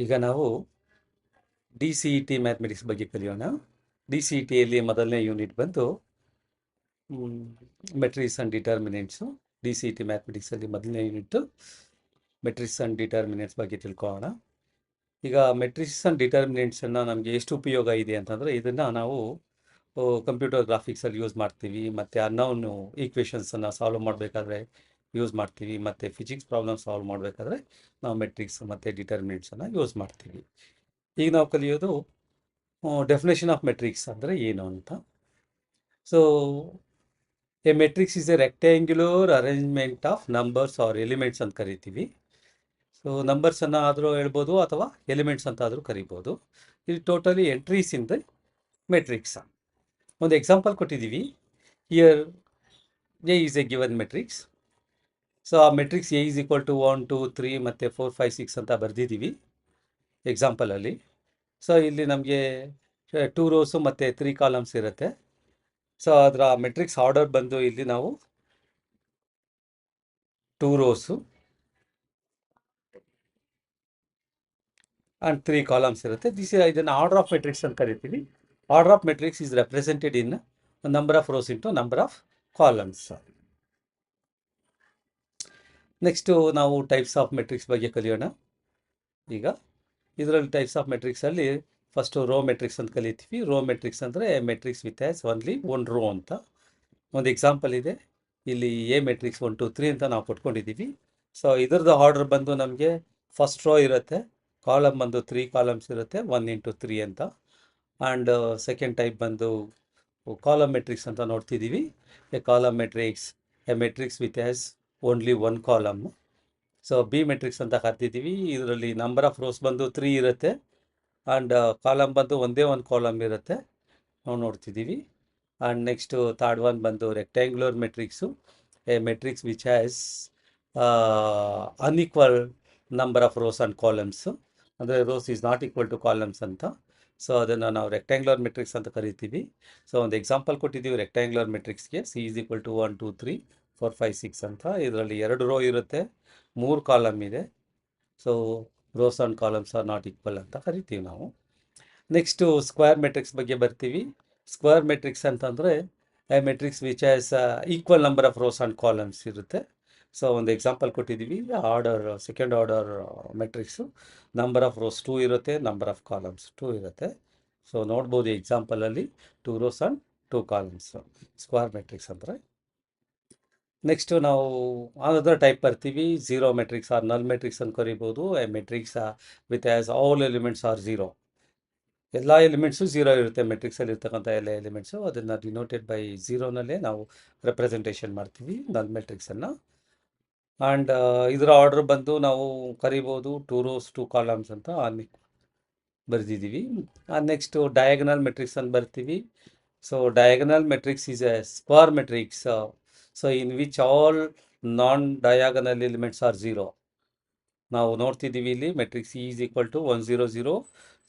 ಈಗ ನಾವು DCET mathematics ಬಗ್ಗೆ ಕಲಿಯೋಣ. DCETಯಲ್ಲಿ ಮೊದಲನೇ ಯೂನಿಟ್ ಬಂದು ಮೆಟ್ರಿಕ್ಸ್ ಆ್ಯಂಡ್ ಡಿಟರ್ಮಿನೆಂಟ್ಸು. DCET ಮ್ಯಾಥಮೆಟಿಕ್ಸಲ್ಲಿ ಮೊದಲನೇ ಯೂನಿಟ್ಟು ಮೆಟ್ರಿಕ್ಸ್ ಆ್ಯಂಡ್ ಡಿಟರ್ಮಿನೆಂಟ್ಸ್ ಬಗ್ಗೆ ತಿಳ್ಕೊಳ್ಳೋಣ. ಈಗ ಮೆಟ್ರಿಕ್ಸ್ ಆ್ಯಂಡ್ ಡಿಟರ್ಮಿನೆಂಟ್ಸನ್ನು ನಮಗೆ ಎಷ್ಟು ಉಪಯೋಗ ಇದೆ ಅಂತಂದರೆ, ಇದನ್ನು ನಾವು ಕಂಪ್ಯೂಟರ್ ಗ್ರಾಫಿಕ್ಸಲ್ಲಿ ಯೂಸ್ ಮಾಡ್ತೀವಿ, ಮತ್ತು ಅನ್ನೋನು ಈಕ್ವೇಷನ್ಸನ್ನು ಸಾಲ್ವ್ ಮಾಡಬೇಕಾದ್ರೆ ಯೂಸ್ ಮಾಡ್ತೀವಿ, ಮತ್ತು ಫಿಸಿಕ್ಸ್ ಪ್ರಾಬ್ಲಮ್ ಸಾಲ್ವ್ ಮಾಡಬೇಕಾದ್ರೆ ನಾವು ಮೆಟ್ರಿಕ್ಸ್ ಮತ್ತು ಡಿಟರ್ಮಿನೆಂಟ್ಸನ್ನು ಯೂಸ್ ಮಾಡ್ತೀವಿ. ಈಗ ನಾವು ಕಲಿಯೋದು ಡೆಫಿನೇಷನ್ ಆಫ್ ಮೆಟ್ರಿಕ್ಸ್ ಅಂದರೆ ಏನು ಅಂತ. So a matrix is a rectangular arrangement of numbers or elements ಅಂತ ಕರಿತೀವಿ. ಸೊ ನಂಬರ್ಸನ್ನು ಆದರೂ ಹೇಳ್ಬೋದು ಅಥವಾ ಎಲಿಮೆಂಟ್ಸ್ ಅಂತ ಆದರೂ ಕರಿಬೋದು. ಇದು totally entries in the matrix. ಒಂದು ಎಕ್ಸಾಂಪಲ್ ಕೊಟ್ಟಿದ್ದೀವಿ. Here A is a given matrix. So ಆ matrix A is equal to 1 2 3 ಮತ್ತು 4 5 6 ಅಂತ ಬರೆದಿದ್ದೀವಿ ಎಕ್ಸಾಂಪಲಲ್ಲಿ. ಸೊ ಇಲ್ಲಿ ನಮಗೆ 2 ರೋಸು ಮತ್ತು 3 ಕಾಲಮ್ಸ್ ಇರುತ್ತೆ. ಸೊ ಅದರ ಮೆಟ್ರಿಕ್ಸ್ ಆರ್ಡರ್ ಬಂದು ಇಲ್ಲಿ ನಾವು 2 ರೋಸು ಆ್ಯಂಡ್ 3 ಕಾಲಮ್ಸ್ ಇರುತ್ತೆ. ಇದನ್ನು ಆರ್ಡರ್ ಆಫ್ ಮೆಟ್ರಿಕ್ಸ್ ಅಂತ ಕರಿತೀವಿ. Order of matrix is represented in number of rows into number of columns. Next ನಾವು ಟೈಪ್ಸ್ ಆಫ್ ಮೆಟ್ರಿಕ್ಸ್ ಬಗ್ಗೆ ಕಲಿಯೋಣ. ಈಗ ಇದರಲ್ಲಿ ಟೈಪ್ಸ್ ಆಫ್ ಮೆಟ್ರಿಕ್ಸಲ್ಲಿ ಫಸ್ಟು ರೋ ಮೆಟ್ರಿಕ್ಸ್ ಅಂತ ಕಲಿತೀವಿ. ರೋ ಮೆಟ್ರಿಕ್ಸ್ ಅಂದರೆ matrix with as only one row ಅಂತ. ಒಂದು ಎಕ್ಸಾಂಪಲ್ ಇದೆ, ಇಲ್ಲಿ ಎ ಮೆಟ್ರಿಕ್ಸ್ 1 2 3 ಅಂತ ನಾವು ಕೊಟ್ಕೊಂಡಿದ್ದೀವಿ. ಸೊ ಇದರದ್ದು ಆರ್ಡರ್ ಬಂದು ನಮಗೆ ಫಸ್ಟ್ ರೋ ಇರುತ್ತೆ, ಕಾಲಮ್ ಬಂದು 3 ಕಾಲಮ್ಸ್ ಇರುತ್ತೆ, 1 ಇಂಟು 3 ಅಂತ. ಆ್ಯಂಡ್ ಸೆಕೆಂಡ್ ಟೈಪ್ ಬಂದು ಕಾಲಮ್ ಮೆಟ್ರಿಕ್ಸ್ ಅಂತ ನೋಡ್ತಿದ್ದೀವಿ. A column matrix, a matrix with as only 1 column. So B matrix ಅಂತ ಕರ್ತಿದ್ದೀವಿ. ಇದರಲ್ಲಿ ನಂಬರ್ ಆಫ್ ರೋಸ್ ಬಂದು 3 ಇರುತ್ತೆ, ಆ್ಯಂಡ್ ಕಾಲಮ್ ಬಂದು ಒಂದೇ ಒಂದು ಕಾಲಮ್ ಇರುತ್ತೆ, ನಾವು ನೋಡ್ತಿದ್ದೀವಿ. ಆ್ಯಂಡ್ ನೆಕ್ಸ್ಟು ಥರ್ಡ್ ಒನ್ ಬಂದು rectangular matrix, a matrix which has unequal number of rows and columns, ಅಂದರೆ rows is not equal to columns ಅಂತ. ಸೊ ಅದನ್ನು ನಾವು ರೆಕ್ಟ್ಯಾಂಗ್ಯುಲರ್ ಮೆಟ್ರಿಕ್ಸ್ ಅಂತ ಕರಿತೀವಿ. ಸೊ ಒಂದು ಎಕ್ಸಾಂಪಲ್ ಕೊಟ್ಟಿದ್ದೀವಿ ರೆಕ್ಟ್ಯಾಂಗ್ಯುಲರ್ ಮೆಟ್ರಿಕ್ಸ್ಗೆ, ಸಿ ಈಸ್ ಈಕ್ವಲ್ ಟು 1 2 3 4 5 6 ಅಂತ. ಇದರಲ್ಲಿ 2 ರೋ ಇರುತ್ತೆ, 3 ಕಾಲಮ್ ಇದೆ. So rows and columns are not equal ಅಂತ ಕರಿತೀವಿ ನಾವು. ನೆಕ್ಸ್ಟು ಸ್ಕ್ವೇರ್ ಮೆಟ್ರಿಕ್ಸ್ ಬಗ್ಗೆ ಬರ್ತೀವಿ. ಸ್ಕ್ವೇರ್ ಮೆಟ್ರಿಕ್ಸ್ ಅಂತಂದರೆ a matrix which has equal number of rows and columns ಇರುತ್ತೆ. ಸೊ ಒಂದು ಎಕ್ಸಾಂಪಲ್ ಕೊಟ್ಟಿದ್ದೀವಿ, order second order matrix, number of rows 2 ಇರುತ್ತೆ, ನಂಬರ್ ಆಫ್ ಕಾಲಮ್ಸ್ 2 ಇರುತ್ತೆ. ಸೊ ನೋಡ್ಬೋದು ಎಕ್ಸಾಂಪಲಲ್ಲಿ 2 rows and 2 columns square matrix ಅಂದರೆ. ನೆಕ್ಸ್ಟು ನಾವು ಅದರ್ ಟೈಪ್ ಬರ್ತೀವಿ, ಝೀರೋ ಮೆಟ್ರಿಕ್ಸ್ ಆರ್ ನಲ್ ಮೆಟ್ರಿಕ್ಸ್ ಅಂತ ಕರಿಬೋದು. A matrix with as all elements are zero. ಎಲ್ಲ ಎಲಿಮೆಂಟ್ಸು ಝೀರೋ ಇರುತ್ತೆ ಮೆಟ್ರಿಕ್ಸಲ್ಲಿ ಇರ್ತಕ್ಕಂಥ ಎಲ್ಲ ಎಲಿಮೆಂಟ್ಸು, ಅದನ್ನು ಡಿನೋಟೆಡ್ ಬೈ ಝೀರೋನಲ್ಲೇ ನಾವು ರೆಪ್ರೆಸೆಂಟೇಷನ್ ಮಾಡ್ತೀವಿ ನಲ್ ಮೆಟ್ರಿಕ್ಸನ್ನು. ಆ್ಯಂಡ್ ಇದರ ಆರ್ಡರ್ ಬಂದು ನಾವು ಕರಿಬೋದು 2 ರೋಸ್ 2 ಕಾಲಮ್ಸ್ ಅಂತ ಬರೆದಿದ್ದೀವಿ. ನೆಕ್ಸ್ಟು ಡಯಾಗನಲ್ ಮೆಟ್ರಿಕ್ಸ್ ಅಂತ ಬರ್ತೀವಿ. So diagonal matrix is a square matrix, so in which all non diagonal elements are zero. ನಾವು ನೋಡ್ತಿದ್ದೀವಿ ಇಲ್ಲಿ ಮೆಟ್ರಿಕ್ಸ್ ಈಸ್ ಈಕ್ವಲ್ ಟು 1 0 0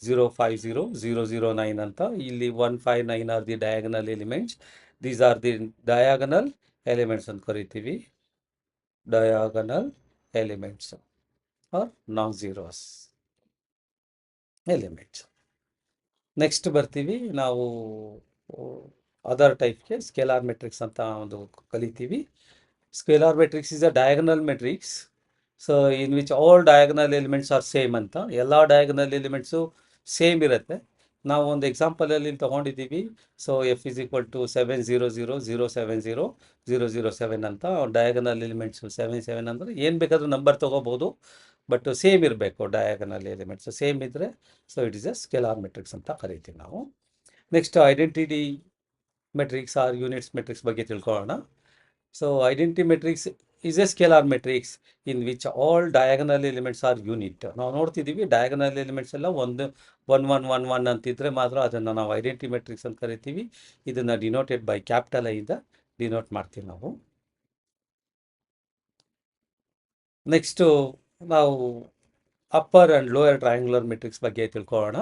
0 5 0 0 0 9 ಅಂತ. ಇಲ್ಲಿ 1 5 9 are the diagonal elements. These are the diagonal elements ಅಂತ ಕರಿತೀವಿ, diagonal elements are non zeros elements. Next ಬರ್ತೀವಿ ನಾವು other ಟೈಪ್ಗೆ, ಸ್ಕೇಲಾರ್ ಮೆಟ್ರಿಕ್ಸ್ ಅಂತ ಒಂದು ಕಲಿತೀವಿ. Scalar matrix is a diagonal matrix, so in which all diagonal elements are same ಅಂತ. ಎಲ್ಲ ಡಯಾಗನಲ್ ಎಲಿಮೆಂಟ್ಸು ಸೇಮ್ ಇರುತ್ತೆ. ನಾವು ಒಂದು ಎಕ್ಸಾಂಪಲಲ್ಲಿ ತೊಗೊಂಡಿದ್ದೀವಿ. So F is equal to 7 0 0 0 7 0 0 0 7 ಅಂತ. ಡಯಾಗನಲ್ ಎಲಿಮೆಂಟ್ಸು 7 7 ಅಂದರೆ ಏನು ಬೇಕಾದರೂ ನಂಬರ್ ತೊಗೋಬೋದು, ಬಟ್ ಸೇಮ್ ಇರಬೇಕು ಡಯಾಗನಲ್ ಎಲಿಮೆಂಟ್ಸು. ಸೇಮ್ ಇದ್ದರೆ so it is a scalar matrix ಅಂತ ಕರಿತೀವಿ ನಾವು. Next identity matrix or units matrix ಬಗ್ಗೆ ತಿಳ್ಕೊಳ್ಳೋಣ. So identity matrix is a scalar matrix in which all diagonal elements are unit. ನಾವು ನೋಡ್ತಿದ್ದೀವಿ diagonal elements ಎಲ್ಲ 1 1 1 1 1 ಅಂತಿದ್ರೆ ಮಾತ್ರ ಅದನ್ನು ನಾವು ಐಡೆಂಟಿಟಿ ಮೆಟ್ರಿಕ್ಸ್ ಅಂತ ಕರಿತೀವಿ. ಇದನ್ನು ಡಿನೋಟೆಡ್ ಬೈ ಕ್ಯಾಪಿಟಲ್ ಐಯಿಂದ ಡಿನೋಟ್ ಮಾಡ್ತೀವಿ ನಾವು. ನೆಕ್ಸ್ಟು ನಾವು upper and lower triangular matrix ಬಗ್ಗೆ ತಿಳ್ಕೊಳ್ಳೋಣ.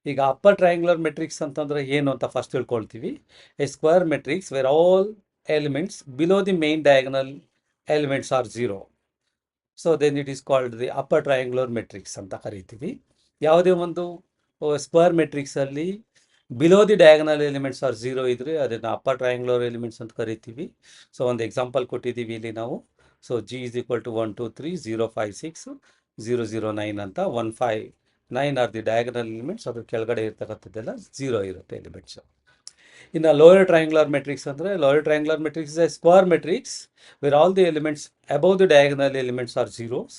ಈಗ ಅಪ್ಪರ್ ಟ್ರಯಾಂಗ್ಯುಲರ್ ಮೆಟ್ರಿಕ್ಸ್ ಅಂತಂದರೆ ಏನು ಅಂತ ಫಸ್ಟ್ ತಿಳ್ಕೊಳ್ತೀವಿ. A square matrix where all elements below the main diagonal elements are zero. So then it is called the upper triangular matrix ಅಂತ ಕರಿತೀವಿ. ಯಾವುದೇ ಒಂದು ಸ್ಕ್ವೇರ್ ಮೆಟ್ರಿಕ್ಸಲ್ಲಿ below the diagonal elements are 0 ಇದ್ದರೆ ಅದನ್ನು ಅಪ್ಪರ್ ಟ್ರಯಾಂಗ್ಯುಲರ್ ಎಲಿಮೆಂಟ್ಸ್ ಅಂತ ಕರಿತೀವಿ. So ಒಂದು ಎಕ್ಸಾಂಪಲ್ ಕೊಟ್ಟಿದ್ದೀವಿ ಇಲ್ಲಿ ನಾವು. So G is equal to 1 2 3 0 5 6 0 0 9 ಅಂತ 1 5 9 ಆರ್ ದಿ ಡಯಾಗನಲ್ ಎಲಿಮೆಂಟ್ಸ್. ಅದ್ರ ಕೆಳಗಡೆ ಇರ್ತಕ್ಕಂಥದ್ದೆಲ್ಲ 0 ಇರುತ್ತೆ ಎಲಿಮೆಂಟ್ಸ್. ಇನ್ನು ಲೋಯರ್ ಟ್ರಯಾಂಗ್ಯುಲರ್ ಮೆಟ್ರಿಕ್ಸ್ ಅಂದರೆ lower triangular matrix is a square matrix where all the elements above the diagonal elements are zeros.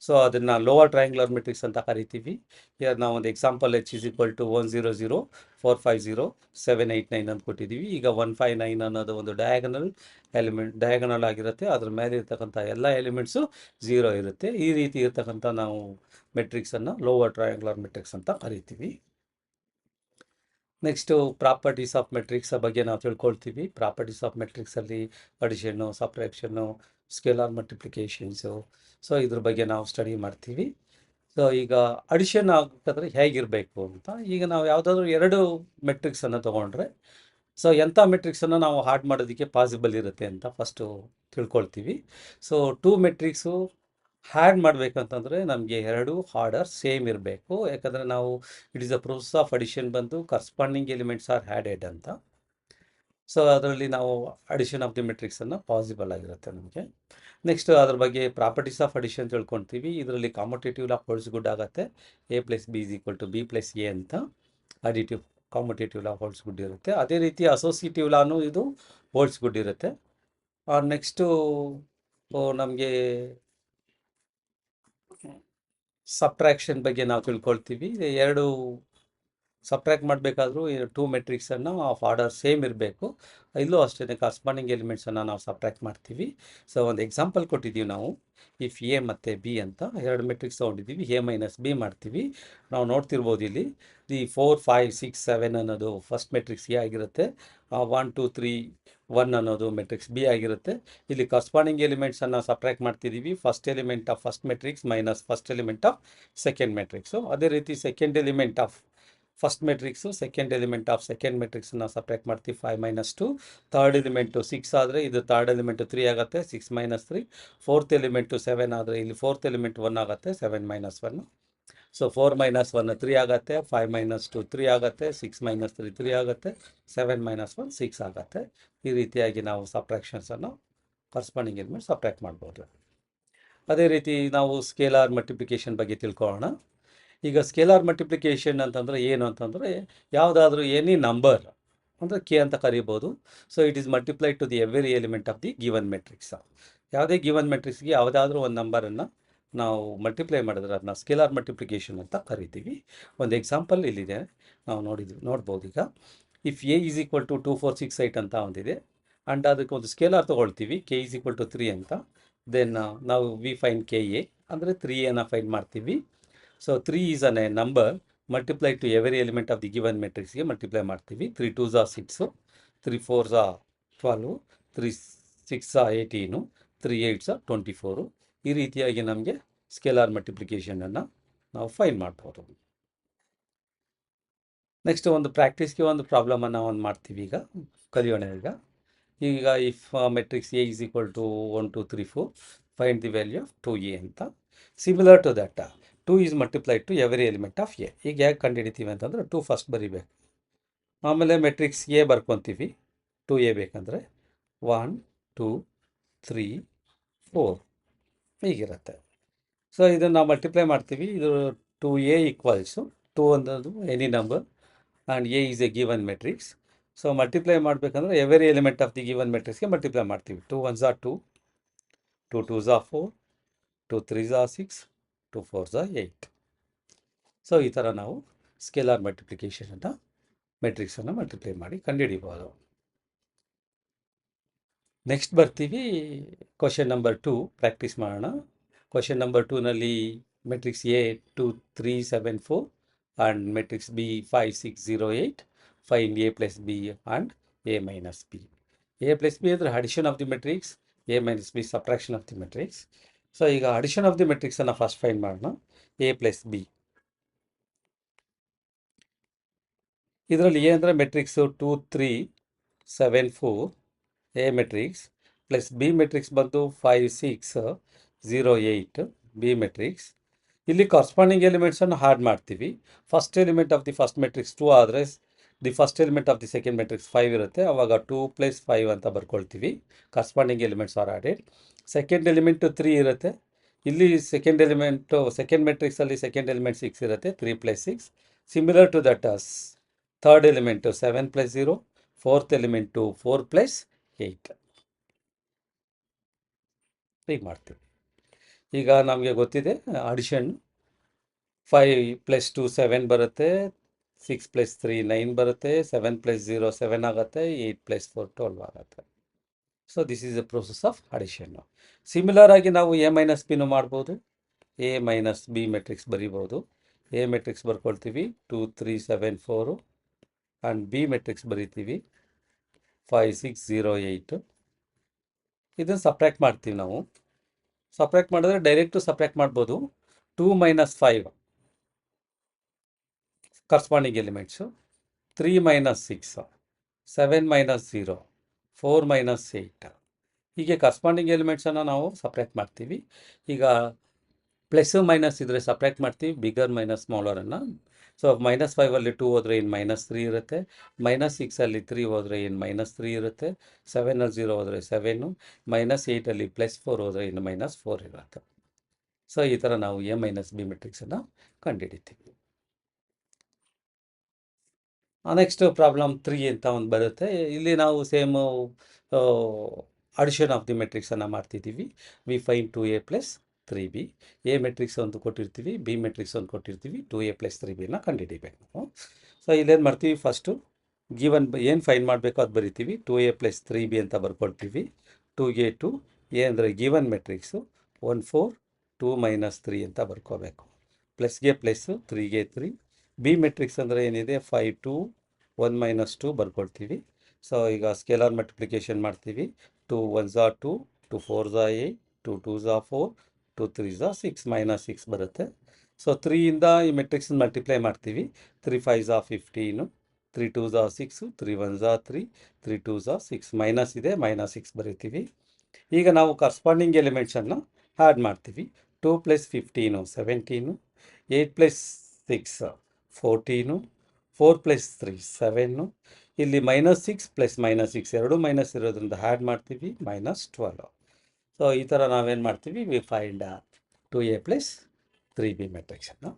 So ಅದನ್ನು lower triangular matrix ಅಂತ ಕರಿತೀವಿ. ಈಗ ನಾವು ಒಂದು example H is equal to 1 0 0 4 5 0 7 8 9 ಅಂತ ಕೊಟ್ಟಿದ್ದೀವಿ. ಈಗ 1 5 9 ಅನ್ನೋದು ಒಂದು ಡಯಾಗನಲ್ ಎಲಿಮೆಂಟ್, ಡಯಾಗನಲ್ ಆಗಿರುತ್ತೆ. ಅದ್ರ ಮೇಲೆ ಇರ್ತಕ್ಕಂಥ ಎಲ್ಲ ಎಲಿಮೆಂಟ್ಸು 0 ಇರುತ್ತೆ. ಈ ರೀತಿ ಇರ್ತಕ್ಕಂಥ ನಾವು ಮೆಟ್ರಿಕ್ಸನ್ನು ಲೋವರ್ ಟ್ರಯಾಂಗ್ಯುಲರ್ ಮೆಟ್ರಿಕ್ಸ್ ಅಂತ ಕರಿತೀವಿ. ನೆಕ್ಸ್ಟು ಪ್ರಾಪರ್ಟೀಸ್ ಆಫ್ ಮೆಟ್ರಿಕ್ಸ್ ಬಗ್ಗೆ ನಾವು ತಿಳ್ಕೊಳ್ತೀವಿ. ಪ್ರಾಪರ್ಟೀಸ್ ಆಫ್ ಮೆಟ್ರಿಕ್ಸಲ್ಲಿ ಅಡಿಷನ್ನು, ಸಬ್ಟ್ರಾಕ್ಷನ್ನು, ಸ್ಕೇಲಾರ್ ಮಲ್ಟಿಪ್ಲಿಕೇಷನ್ಸು, ಸೊ ಇದ್ರ ಬಗ್ಗೆ ನಾವು ಸ್ಟಡಿ ಮಾಡ್ತೀವಿ. ಸೊ ಈಗ ಅಡಿಷನ್ ಆಗಬೇಕಾದ್ರೆ ಹೇಗಿರಬೇಕು ಅಂತ, ಈಗ ನಾವು ಯಾವುದಾದ್ರೂ 2 ಮೆಟ್ರಿಕ್ಸನ್ನು ತೊಗೊಂಡ್ರೆ ಸೊ ಎಂಥ ಮೆಟ್ರಿಕ್ಸನ್ನು ನಾವು ಆಡ್ ಮಾಡೋದಕ್ಕೆ ಪಾಸಿಬಲ್ ಇರುತ್ತೆ ಅಂತ ಫಸ್ಟು ತಿಳ್ಕೊಳ್ತೀವಿ. ಸೊ 2 ಮೆಟ್ರಿಕ್ಸು ಆ್ಯಡ್ ಮಾಡಬೇಕಂತಂದರೆ ನಮಗೆ 2 ಆರ್ಡರ್ ಸೇಮ್ ಇರಬೇಕು. ಯಾಕಂದರೆ ನಾವು it is a process of addition ಬಂದು ಕರೆಸ್ಪಾಂಡಿಂಗ್ ಎಲಿಮೆಂಟ್ಸ್ ಆರ್ ಆ್ಯಡೆಡ್ ಅಂತ. ಸೊ ಅದರಲ್ಲಿ ನಾವು ಅಡಿಷನ್ ಆಫ್ ದಿ ಮೆಟ್ರಿಕ್ಸನ್ನು ಪಾಸಿಬಲ್ ಆಗಿರುತ್ತೆ ನಮಗೆ. ನೆಕ್ಸ್ಟ್ ಅದ್ರ ಬಗ್ಗೆ ಪ್ರಾಪರ್ಟೀಸ್ ಆಫ್ ಅಡಿಷನ್ ತಿಳ್ಕೊಳ್ತೀವಿ. ಇದರಲ್ಲಿ ಕಾಮುಟೇಟಿವ್ ಲಾ ಹೋಲ್ಸ್ ಗುಡ್ ಆಗುತ್ತೆ. A + B = B + A ಅಂತ additive commutative law holds good ಇರುತ್ತೆ. ಅದೇ ರೀತಿ ಅಸೋಸಿಯೇಟಿವ್ ಲಾನು ಇದು ಹೋಲ್ಸ್ ಗುಡ್ ಇರುತ್ತೆ. ನೆಕ್ಸ್ಟು ನಮಗೆ ಸಬ್ಟ್ರಾಕ್ಷನ್ ಬಗ್ಗೆ ನಾವು ತಿಳ್ಕೊಳ್ತೀವಿ. 2 ಸಬ್ಟ್ರಾಕ್ಟ್ ಮಾಡಬೇಕಾದ್ರೂ 2 ಮೆಟ್ರಿಕ್ಸನ್ನು ಆಫ್ ಆರ್ಡರ್ ಸೇಮ್ ಇರಬೇಕು. ಇಲ್ಲೂ ಅಷ್ಟೇ ಕರೆಸ್ಪಾಂಡಿಂಗ್ ಎಲಿಮೆಂಟ್ಸನ್ನು ನಾವು ಸಬ್ಟ್ರಾಕ್ಟ್ ಮಾಡ್ತೀವಿ. ಸೊ ಒಂದು ಎಕ್ಸಾಂಪಲ್ ಕೊಟ್ಟಿದ್ದೀವಿ ನಾವು. ಇಫ್ A ಮತ್ತು B ಅಂತ 2 ಮೆಟ್ರಿಕ್ಸ್ ತೊಗೊಂಡಿದ್ದೀವಿ. A - B ಮಾಡ್ತೀವಿ. ನಾವು ನೋಡ್ತಿರ್ಬೋದು ಇಲ್ಲಿ ದಿ 4 5 6 7 ಅನ್ನೋದು ಫಸ್ಟ್ ಮೆಟ್ರಿಕ್ಸ್ A ಆಗಿರುತ್ತೆ. 1 2 3 1 ಅನ್ನೋದು ಮೆಟ್ರಿಕ್ಸ್ B ಆಗಿರುತ್ತೆ. ಇಲ್ಲಿ ಕರೆಸ್ಪಾಂಡಿಂಗ್ ಎಲಿಮೆಂಟ್ಸನ್ನು ಸಬ್ಟ್ರಾಕ್ಟ್ ಮಾಡ್ತಿದ್ದೀವಿ. First element of first matrix minus first element of second matrix. ಅದೇ ರೀತಿ second element of first matrix second element of second ಮೆಟ್ರಿಕ್ಸನ್ನು ಸಬ್ಟ್ರಾಕ್ಟ್ ಮಾಡ್ತೀವಿ. 5 - 2. ಥರ್ಡ್ ಎಲಿಮೆಂಟು 6 ಆದರೆ ಇದು ಥರ್ಡ್ ಎಲಿಮೆಂಟು 3 ಆಗುತ್ತೆ. 6 - 3. ಫೋರ್ತ್ ಎಲಿಮೆಂಟು 7 ಆದರೆ ಇಲ್ಲಿ ಫೋರ್ತ್ ಎಲಿಮೆಂಟ್ 1 ಆಗುತ್ತೆ. 7 - 1. ಸೊ 4 - 1 3 ಆಗುತ್ತೆ. 5 - 2 3 ಆಗುತ್ತೆ. 6 - 3 3 ಆಗುತ್ತೆ. 7 - 1 6 ಆಗುತ್ತೆ. ಈ ರೀತಿಯಾಗಿ ನಾವು ಸಬ್ಟ್ರಾಕ್ಷನ್ಸನ್ನು ಕರೆಸ್ಪಾಂಡಿಂಗ್ ಎಲಿಮೆಂಟ್ ಸಬ್ಟ್ರಾಕ್ಟ್ ಮಾಡ್ಬೋದು. ಅದೇ ರೀತಿ ನಾವು ಸ್ಕೇಲಾರ್ ಮಲ್ಟಿಪ್ಲಿಕೇಶನ್ ಬಗ್ಗೆ ತಿಳ್ಕೊಳ್ಳೋಣ. ಈಗ ಸ್ಕೇಲಾರ್ ಮಲ್ಟಿಪ್ಲಿಕೇಶನ್ ಅಂತಂದರೆ ಏನು ಅಂತಂದರೆ ಯಾವುದಾದ್ರೂ ಎನಿ ನಂಬರ್ ಅಂದರೆ ಕೆ ಅಂತ ಕರಿಬೋದು. So it is multiplied to the every element of the given matrix. ಯಾವುದೇ ಗಿವನ್ ಮೆಟ್ರಿಕ್ಸ್ಗೆ ಯಾವುದಾದ್ರೂ ಒಂದು ನಂಬರನ್ನು ನಾವು ಮಲ್ಟಿಪ್ಲೈ ಮಾಡಿದ್ರೆ ಅದನ್ನ ಸ್ಕೇಲಾರ್ ಮಲ್ಟಿಪ್ಲಿಕೇಶನ್ ಅಂತ ಕರಿತೀವಿ. ಒಂದು ಎಕ್ಸಾಂಪಲ್ ಇಲ್ಲಿದೆ, ನಾವು ನೋಡ್ಬೋದು. ಈಗ if A is equal to 2 4 6 8 ಅಂತ ಒಂದಿದೆ ಆ್ಯಂಡ್ ಅದಕ್ಕೆ ಒಂದು ಸ್ಕೇಲಾರ್ ತೊಗೊಳ್ತೀವಿ. K is equal to 3 ಅಂತ. ದೆನ್ ನಾವು ವಿ ಫೈನ್ KA ಅಂದರೆ 3A ಫೈನ್ ಮಾಡ್ತೀವಿ. So 3 is a number multiplied to every element of the given matrixಗೆ ಮಲ್ಟಿಪ್ಲೈ ಮಾಡ್ತೀವಿ. 3 2s are 6, 3 4s are 12, 3 6s are 18, 3 8s are 24. ಈ ರೀತಿಯಾಗಿ ನಮಗೆ ಸ್ಕೇಲಾರ್ ಮಲ್ಟಿಪ್ಲಿಕೇಶನನ್ನು ನಾವು ಫೈನ್ ಮಾಡ್ಬೋದು. ನೆಕ್ಸ್ಟ್ ಒಂದು ಪ್ರಾಕ್ಟೀಸ್ಗೆ ಒಂದು ಪ್ರಾಬ್ಲಮನ್ನು ಮಾಡ್ತೀವಿ. ಈಗ ಕಲಿಯೋಣ. ಈಗ if matrix A is equal to 1 2 3 4 find the value of 2A ಅಂತ. Similar to that 2 is multiplied to every element of A. ಈಗ ಹೇಗೆ ಕಂಡುಹಿಡಿತೀವಿ ಅಂತಂದರೆ 2 ಫಸ್ಟ್ ಬರಿಬೇಕು. ಆಮೇಲೆ ಮೆಟ್ರಿಕ್ಸ್ A ಬರ್ಕೊತೀವಿ. 2A ಬೇಕಂದರೆ 1 2 3 4 ಹೀಗಿರುತ್ತೆ. ಸೊ ಇದನ್ನು ನಾವು ಮಲ್ಟಿಪ್ಲೈ ಮಾಡ್ತೀವಿ. ಇದು 2A ಈಕ್ವಲ್ಸು 2 ಅನ್ನೋದು any number and A is a given matrix. So multiply ಮಾಡಬೇಕಂದ್ರೆ every element of the given ಮೆಟ್ರಿಕ್ಸ್ಗೆ ಮಲ್ಟಿಪ್ಲೈ ಮಾಡ್ತೀವಿ. 2 1s are 2, 2 2s are 4, 2 3s are 6, 2 4s are 8. So ಈ ಥರ ನಾವು ಸ್ಕೇಲಾರ್ ಮಲ್ಟಿಪ್ಲಿಕೇಶನನ್ನು ಮೆಟ್ರಿಕ್ಸನ್ನು ಮಲ್ಟಿಪ್ಲೈ ಮಾಡಿ ಕಂಡುಹಿಡಿಬೋದು. ನೆಕ್ಸ್ಟ್ ಬರ್ತೀವಿ ಕ್ವಶನ್ ನಂಬರ್ 2 ಪ್ರಾಕ್ಟೀಸ್ ಮಾಡೋಣ. ಕ್ವಶನ್ ನಂಬರ್ 2ನಲ್ಲಿ matrix A 2 3 7 4 and matrix B 5 6 0 8 find A + B and A - B. A + B ಅಂದರೆ addition of the matrix, A - B subtraction of the matrix. So ಈಗ addition of the ಮೆಟ್ರಿಕ್ಸನ್ನು first find ಮಾಡೋಣ. A + B ಇದರಲ್ಲಿ A ಅಂದರೆ matrix 2 3 7 4 A matrix plus B matrix ಬಂದು 5 6 0 8 B matrix. ಇಲ್ಲಿ corresponding ಎಲಿಮೆಂಟ್ಸನ್ನು add ಮಾಡ್ತೀವಿ. First element of the first matrix 2 ಆದರೆ the first element of the second matrix 5 ಇರುತ್ತೆ. ಅವಾಗ 2 + 5 ಅಂತ ಬರ್ಕೊಳ್ತೀವಿ. Corresponding elements are added. Second element 3 ಇರುತ್ತೆ. ಇಲ್ಲಿ ಸೆಕೆಂಡ್ ಎಲಿಮೆಂಟು ಸೆಕೆಂಡ್ ಮೆಟ್ರಿಕ್ಸಲ್ಲಿ ಸೆಕೆಂಡ್ ಎಲಿಮೆಂಟ್ 6 ಇರುತ್ತೆ. 3 + 6. Similar to that as third element 7 + 0. Fourth element 4 + 8. ಹೀಗೆ ಮಾಡ್ತೀವಿ. ಈಗ ನಮಗೆ ಗೊತ್ತಿದೆ ಅಡಿಷನ್ 5 + 2 7 ಬರುತ್ತೆ. 6 + 3 9 ಬರುತ್ತೆ. 7 + 0 7 ಆಗುತ್ತೆ. 8 + 4 12 ಆಗುತ್ತೆ. So this is a process of addition. Similar ಆಗಿ ನಾವು ಎ ಮೈನಸ್ ಬಿನೂ ಮಾಡ್ಬೋದು. ಎ ಮೈನಸ್ ಬಿ ಮೆಟ್ರಿಕ್ಸ್ ಬರಿಬೋದು. ಎ ಮೆಟ್ರಿಕ್ಸ್ ಬರ್ಕೊಳ್ತೀವಿ 2 3 7 4 ಆ್ಯಂಡ್ ಬಿ ಮೆಟ್ರಿಕ್ಸ್ ಬರಿತೀವಿ 5 6 0 8. ಇದನ್ನು ಸಪ್ರೇಟ್ ಮಾಡ್ತೀವಿ ನಾವು. ಸಪ್ರೇಟ್ ಮಾಡಿದ್ರೆ ಡೈರೆಕ್ಟು ಸಪ್ರೇಟ್ ಮಾಡ್ಬೋದು. 2 - 5 ಕರ್ಸ್ಪಾಂಡಿಂಗ್ ಎಲಿಮೆಂಟ್ಸು, 3 - 6 7 - 0 4 - 8. ಹೀಗೆ ಕರ್ಸ್ಪಾಂಡಿಂಗ್ ಎಲಿಮೆಂಟ್ಸನ್ನು ನಾವು ಸಪ್ರೇಟ್ ಮಾಡ್ತೀವಿ. ಈಗ ಪ್ಲಸ್ಸು ಮೈನಸ್ ಇದ್ದರೆ ಸಪ್ರೇಟ್ ಮಾಡ್ತೀವಿ, ಬಿಗರ್ ಮೈನಸ್ ಸ್ಮಾಲರನ್ನು. ಸೊ -5ಅಲ್ಲಿ 2 ಹೋದರೆ ಇನ್ನು -3 ಇರುತ್ತೆ. -6ಅಲ್ಲಿ 3 ಹೋದರೆ ಇನ್ನು -3 ಇರುತ್ತೆ. 7ಅಲ್ಲಿ 0 ಹೋದರೆ 7, -8ಅಲ್ಲಿ +4 ಹೋದರೆ ಇನ್ನು -4 ಇರುತ್ತೆ. ಸೊ ಈ ಥರ ನಾವು ಎ ಮೈನಸ್ ಬಿ ಮೆಟ್ರಿಕ್ಸನ್ನು ಕಂಡುಹಿಡಿತೀವಿ. ನೆಕ್ಸ್ಟ್ ಪ್ರಾಬ್ಲಮ್ 3 ಅಂತ ಒಂದು ಬರುತ್ತೆ. ಇಲ್ಲಿ ನಾವು ಸೇಮು ಅಡಿಷನ್ ಆಫ್ ದಿ ಮೆಟ್ರಿಕ್ಸನ್ನು ಮಾಡ್ತಿದ್ದೀವಿ. We find 2a + 3b. A matrix ಒಂದು ಕೊಟ್ಟಿರ್ತೀವಿ, ಬಿ ಮೆಟ್ರಿಕ್ಸ್ ಒಂದು ಕೊಟ್ಟಿರ್ತೀವಿ. 2a + 3bನ ಕಂಡುಹಿಡಿಬೇಕು ನಾವು. ಸೊ ಇಲ್ಲೇನು ಮಾಡ್ತೀವಿ, ಫಸ್ಟು ಗಿವನ್ ಏನು ಫೈಂಡ್ ಮಾಡಬೇಕು ಅದು ಬರಿತೀವಿ. 2a + 3b ಅಂತ ಬರ್ಕೊಳ್ತೀವಿ. 2a 2 ಎ ಅಂದರೆ ಗಿವನ್ ಮೆಟ್ರಿಕ್ಸು 1 4 2 - 3 ಅಂತ ಬರ್ಕೋಬೇಕು. ಪ್ಲಸ್ಗೆ ಪ್ಲಸ್ಸು 3ಗೆ 3. ಬಿ ಮೆಟ್ರಿಕ್ಸ್ ಅಂದರೆ ಏನಿದೆ 5 2 1 - 2 ಬರ್ಕೊಳ್ತೀವಿ. ಸೊ ಈಗ ಸ್ಕೇಲಾರ್ ಮಲ್ಟಿಪ್ಲಿಕೇಶನ್ ಮಾಡ್ತೀವಿ. 2 1s are 2, 2 4s are 8, 2 2s are 4, 2 3s are 6 -6 ಬರುತ್ತೆ. ಸೊ 3ಇಂದ ಈ ಮೆಟ್ರಿಕ್ಸನ್ನ ಮಲ್ಟಿಪ್ಲೈ ಮಾಡ್ತೀವಿ. 3 5s are 15, 3 2s are 6, 3 1s are 3, 3 2s are 6. Minus ಇದೆ, -6 ಬರೀತೀವಿ. ಈಗ ನಾವು ಕರ್ಸ್ಪಾಂಡಿಂಗ್ ಎಲಿಮೆಂಟ್ಸನ್ನು ಆ್ಯಡ್ ಮಾಡ್ತೀವಿ. 2 + 15 17, 8 + 6 14, 4 + 3 7. ಇಲ್ಲಿ -6 + -6 ಎರಡು ಮೈನಸ್ ಇರೋದ್ರಿಂದ ಆ್ಯಡ್ ಮಾಡ್ತೀವಿ -12. ಸೊ ಈ ಥರ ನಾವೇನು ಮಾಡ್ತೀವಿ, ವಿ ಫೈಂಡ್ 2a + 3b ಮೆಟ್ರಿಕ್ಸನ್ನು.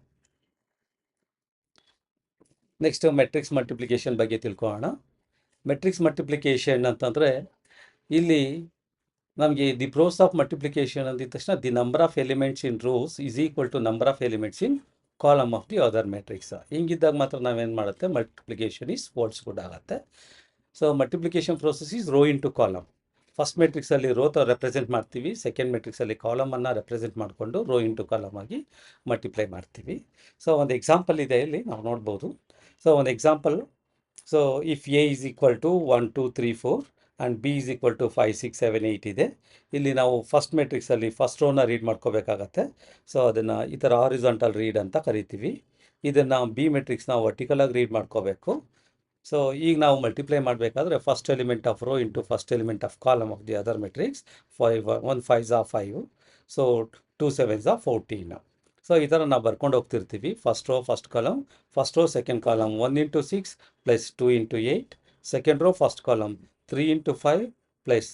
ನೆಕ್ಸ್ಟು ಮೆಟ್ರಿಕ್ಸ್ ಮಲ್ಟಿಪ್ಲಿಕೇಶನ್ ಬಗ್ಗೆ ತಿಳ್ಕೊಳ್ಳೋಣ. ಮೆಟ್ರಿಕ್ಸ್ ಮಲ್ಟಿಪ್ಲಿಕೇಶನ್ ಅಂತಂದರೆ ಇಲ್ಲಿ ನಮಗೆ ದಿ ಪ್ರೋಸೆಸ್ ಆಫ್ ಮಲ್ಟಿಪ್ಲಿಕೇಶನ್ ಅಂದಿದ ತಕ್ಷಣ the number of elements in rows is equal to number of elements in column of the other matrix. ಹಿಂಗಿದ್ದಾಗ ಮಾತ್ರ ನಾವೇನು ಮಾಡುತ್ತೆ, ಮಲ್ಟಿಪ್ಲಿಕೇಶನ್ ಈಸ್ ಫೋಲ್ಡ್ಸ್ ಗುಡ್ ಆಗುತ್ತೆ. So multiplication process is row into column. First ಮೆಟ್ರಿಕ್ಸಲ್ಲಿ row represent ಮಾಡ್ತೀವಿ. Second ಮೆಟ್ರಿಕ್ಸಲ್ಲಿ ಕಾಲಮನ್ನು represent ಮಾಡಿಕೊಂಡು ರೋ ಇಂಟು ಕಾಲಮ್ ಆಗಿ ಮಲ್ಟಿಪ್ಲೈ ಮಾಡ್ತೀವಿ. ಸೊ ಒಂದು ಎಕ್ಸಾಂಪಲ್ ಇದೆ, ಇಲ್ಲಿ ನಾವು ನೋಡ್ಬೋದು. ಸೊ ಒಂದು example, so if a is equal to 1 2 3 4 and b is equal to 5 6 7 8 ಇದೆ. ಇಲ್ಲಿ ನಾವು ಫಸ್ಟ್ ಮೆಟ್ರಿಕ್ಸಲ್ಲಿ ಫಸ್ಟ್ ರೋನ ರೀಡ್ ಮಾಡ್ಕೋಬೇಕಾಗತ್ತೆ. ಸೊ ಅದನ್ನು ಈ ಥರ ಹಾರಿಜಾಂಟಲ್ ರೀಡ್ ಅಂತ ಕರಿತೀವಿ. ಇದನ್ನು ಬಿ ಮೆಟ್ರಿಕ್ಸ್ನ ವರ್ಟಿಕಲಾಗಿ ರೀಡ್ ಮಾಡ್ಕೋಬೇಕು. ಸೊ ಈಗ ನಾವು ಮಲ್ಟಿಪ್ಲೈ ಮಾಡಬೇಕಾದ್ರೆ first element of row into first element of column of the other matrix. 1 5s are 5, so 2 7s are 14. So ಈ ಥರ ನಾವು ಬರ್ಕೊಂಡು ಹೋಗ್ತಿರ್ತೀವಿ. First row first column, first row second column 1 × 6 + 2 × 8. Second row first column 3 × 5 +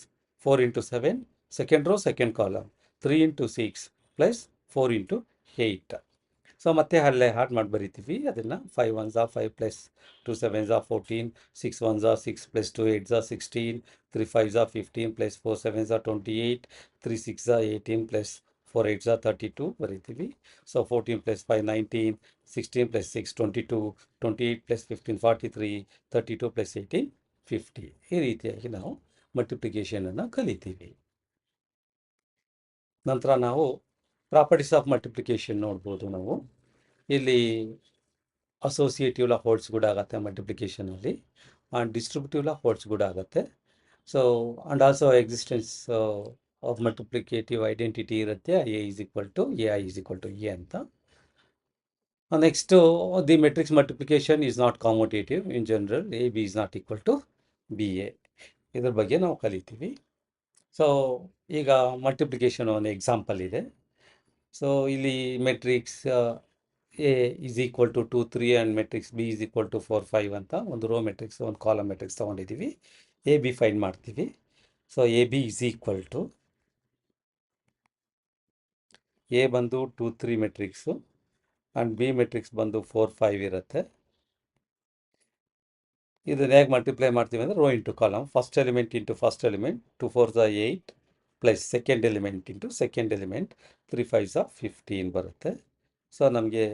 4 × 7. Second row second column 3 × 6 + 4 × 8. So ಮತ್ತೆ ಅಲ್ಲೇ hard ಮಾಡಿ ಬರಿತೀವಿ ಅದನ್ನು. 5 1s are 5 + 2 7s are 14, 6 1s are 6 + 2 8s are 16, 3 5s are 15 + 4 7s are 28, 3 6s are 18 + 4 8s are 32 ಬರಿತೀವಿ. So 14 + 5 19, 16 + 6 22, 28 + 15 43, 32 + 18 50. ಈ ರೀತಿಯಾಗಿ ನಾವು ಮಲ್ಟಿಪ್ಲಿಕೇಶನನ್ನು ಕಲಿತೀವಿ. ನಂತರ ನಾವು ಪ್ರಾಪರ್ಟೀಸ್ ಆಫ್ ಮಲ್ಟಿಪ್ಲಿಕೇಶನ್ ನೋಡ್ಬೋದು. ನಾವು ಇಲ್ಲಿ ಅಸೋಸಿಯೇಟಿವ್ ಲಾ ಹೋಲ್ಡ್ಸ್ ಗುಡ್ ಆಗುತ್ತೆ ಮಲ್ಟಿಪ್ಲಿಕೇಶನಲ್ಲಿ, and distributive law holds good ಆಗುತ್ತೆ. So and also existence of multiplicative identity ಇರುತ್ತೆ. A is equal to A, I is equal to A ಅಂತ. Next the matrix multiplication is not commutative in general. A B is not equal to B A. ಇದ್ರ ಬಗ್ಗೆ ನಾವು ಕಲಿತೀವಿ. So ಈಗ multiplication ಒಂದು example ಇದೆ. So ಇಲ್ಲಿ matrix A is equal to 2 3 and matrix B is equal to 4 5 ಅಂತ ಒಂದು ರೋ ಮೆಟ್ರಿಕ್ಸ್ ಒಂದು ಕಾಲಮ್ ಮೆಟ್ರಿಕ್ಸ್ ತೊಗೊಂಡಿದ್ದೀವಿ. ಎ ಬಿ ಫೈಂಡ್ ಮಾಡ್ತೀವಿ. So A B is equal to A ಬಂದು 2 3 ಮೆಟ್ರಿಕ್ಸು ಆ್ಯಂಡ್ ಬಿ ಮೆಟ್ರಿಕ್ಸ್ ಬಂದು 4 5 ಇರುತ್ತೆ. ಇದನ್ನು ಹೇಗೆ ಮಲ್ಟಿಪ್ಲೈ ಮಾಡ್ತೀವಿ ಅಂದರೆ rho into column, first element into first element, 2 4 8 plus second element into second element, 3 5 15 ಬರುತ್ತೆ. ಸೊ ನಮಗೆ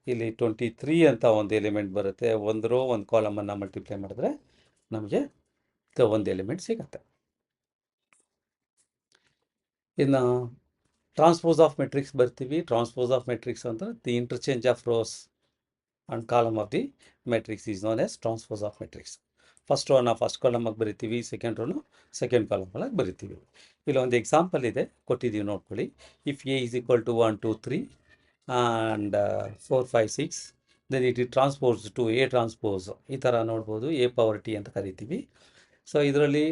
ಇಲ್ಲಿ 23 ಅಂತ ಒಂದು ಎಲಿಮೆಂಟ್ ಬರುತ್ತೆ. ಒಂದು ರೋ ಒಂದು ಕಾಲಮನ್ನು ಮಲ್ಟಿಪ್ಲೈ ಮಾಡಿದ್ರೆ ನಮಗೆ ಒಂದು ಎಲಿಮೆಂಟ್ ಸಿಗುತ್ತೆ. ಇನ್ನು ಟ್ರಾನ್ಸ್ಪೋಸ್ ಆಫ್ ಮೆಟ್ರಿಕ್ಸ್ ಬರ್ತೀವಿ. ಟ್ರಾನ್ಸ್ಪೋಸ್ ಆಫ್ ಮೆಟ್ರಿಕ್ಸ್ ಅಂದರೆ the interchange of rows and column of the matrix is known as transpose of matrix. First ರೋನ ಫಸ್ಟ್ ಕಾಲಮಾಗಿ ಬರಿತೀವಿ, ಸೆಕೆಂಡ್ ರೋನು ಸೆಕೆಂಡ್ ಕಾಲಮಾಗಿ ಬರಿತೀವಿ. ಇಲ್ಲಿ ಒಂದು ಎಕ್ಸಾಂಪಲ್ ಇದೆ ಕೊಟ್ಟಿದ್ದೀವಿ, ನೋಡ್ಕೊಳ್ಳಿ. If a is equal to 1 2 3 and 4 5 6 then it transpose to a transpose, ಈ ಥರ ನೋಡ್ಬೋದು. ಎ ಪವರ್ ಟಿ ಅಂತ ಕರಿತೀವಿ. ಸೊ ಇದರಲ್ಲಿ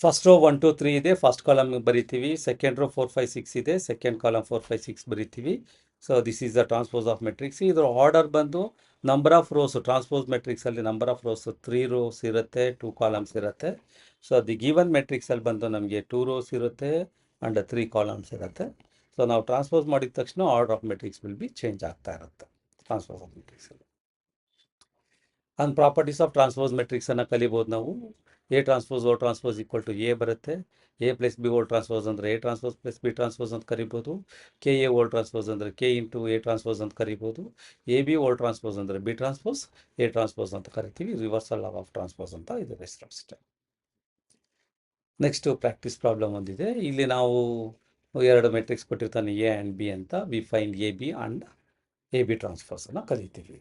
ಫಸ್ಟ್ ರೋ 1 2 3 ಇದೆ, ಫಸ್ಟ್ ಕಾಲಮ್ ಬರಿತೀವಿ. ಸೆಕೆಂಡ್ ರೋ 4 5 6 ಇದೆ, ಸೆಕೆಂಡ್ ಕಾಲಮ್ 4 5 6 ಬರಿತೀವಿ. So this is the transpose of matrix. ಇದರ ಆರ್ಡರ್ ಬಂದು ನಂಬರ್ ಆಫ್ ರೋಸ್, ಟ್ರಾನ್ಸ್ಪೋಸ್ ಮೆಟ್ರಿಕ್ಸಲ್ಲಿ ನಂಬರ್ ಆಫ್ ರೋಸ್ 3 ರೋಸ್ ಇರುತ್ತೆ, 2 ಕಾಲಮ್ಸ್ ಇರುತ್ತೆ. ಸೊ ದಿ ಗಿವನ್ ಮೆಟ್ರಿಕ್ಸಲ್ಲಿ ಬಂದು ನಮಗೆ 2 ರೋಸ್ ಇರುತ್ತೆ ಆ್ಯಂಡ್ 3 ಕಾಲಮ್ಸ್ ಇರುತ್ತೆ. ಸೊ ನಾವು ಟ್ರಾನ್ಸ್ಪೋಸ್ ಮಾಡಿದ ತಕ್ಷಣ order of matrix will be change ಆಗ್ತಾ ಇರುತ್ತೆ ಟ್ರಾನ್ಸ್ಪೋಸ್ ಆಫ್ ಮೆಟ್ರಿಕ್ಸಲ್ಲಿ. ಆ್ಯಂಡ್ ಪ್ರಾಪರ್ಟೀಸ್ ಆಫ್ ಟ್ರಾನ್ಸ್ಪೋಸ್ ಮೆಟ್ರಿಕ್ಸನ್ನು ಕಲಿಬೋದು ನಾವು. A transpose whole transpose equal to A ಬರುತ್ತೆ. A plus B whole transpose ಅಂದರೆ A transpose plus B transpose ಅಂತ ಕರಿಬೋದು. ಕೆ ಎ ಓಲ್ ಟ್ರಾನ್ಸ್ಪೋಸ್ ಅಂದರೆ ಕೆ ಇಂಟು ಎ ಟ್ರಾನ್ಸ್ಪೋಸ್ ಅಂತ ಕರಿಬೋದು. ಎ ಬಿ ಓಲ್ ಟ್ರಾನ್ಸ್ಪೋಸ್ ಅಂದರೆ ಬಿ ಟ್ರಾನ್ಸ್ಪೋಸ್ ಎ ಟ್ರಾನ್ಸ್ಪೋಸ್ ಅಂತ ಕರಿತೀವಿ. ರಿವರ್ಸಲ್ ಆಫ್ ಟ್ರಾನ್ಸ್ಪೋಸ್ ಅಂತ ಇದು ಹೆಸರು ಅಷ್ಟೇ. ನೆಕ್ಸ್ಟು ಪ್ರಾಕ್ಟೀಸ್ ಪ್ರಾಬ್ಲಮ್ ಒಂದಿದೆ. ಇಲ್ಲಿ ನಾವು ಎರಡು ಮೆಟ್ರಿಕ್ಸ್ ಕೊಟ್ಟಿರ್ತಾನೆ ಎ ಆ್ಯಂಡ್ ಬಿ ಅಂತ. We find A B and A B ಟ್ರಾನ್ಸ್ಪೋಸನ್ನು ಕಲಿತೀವಿ.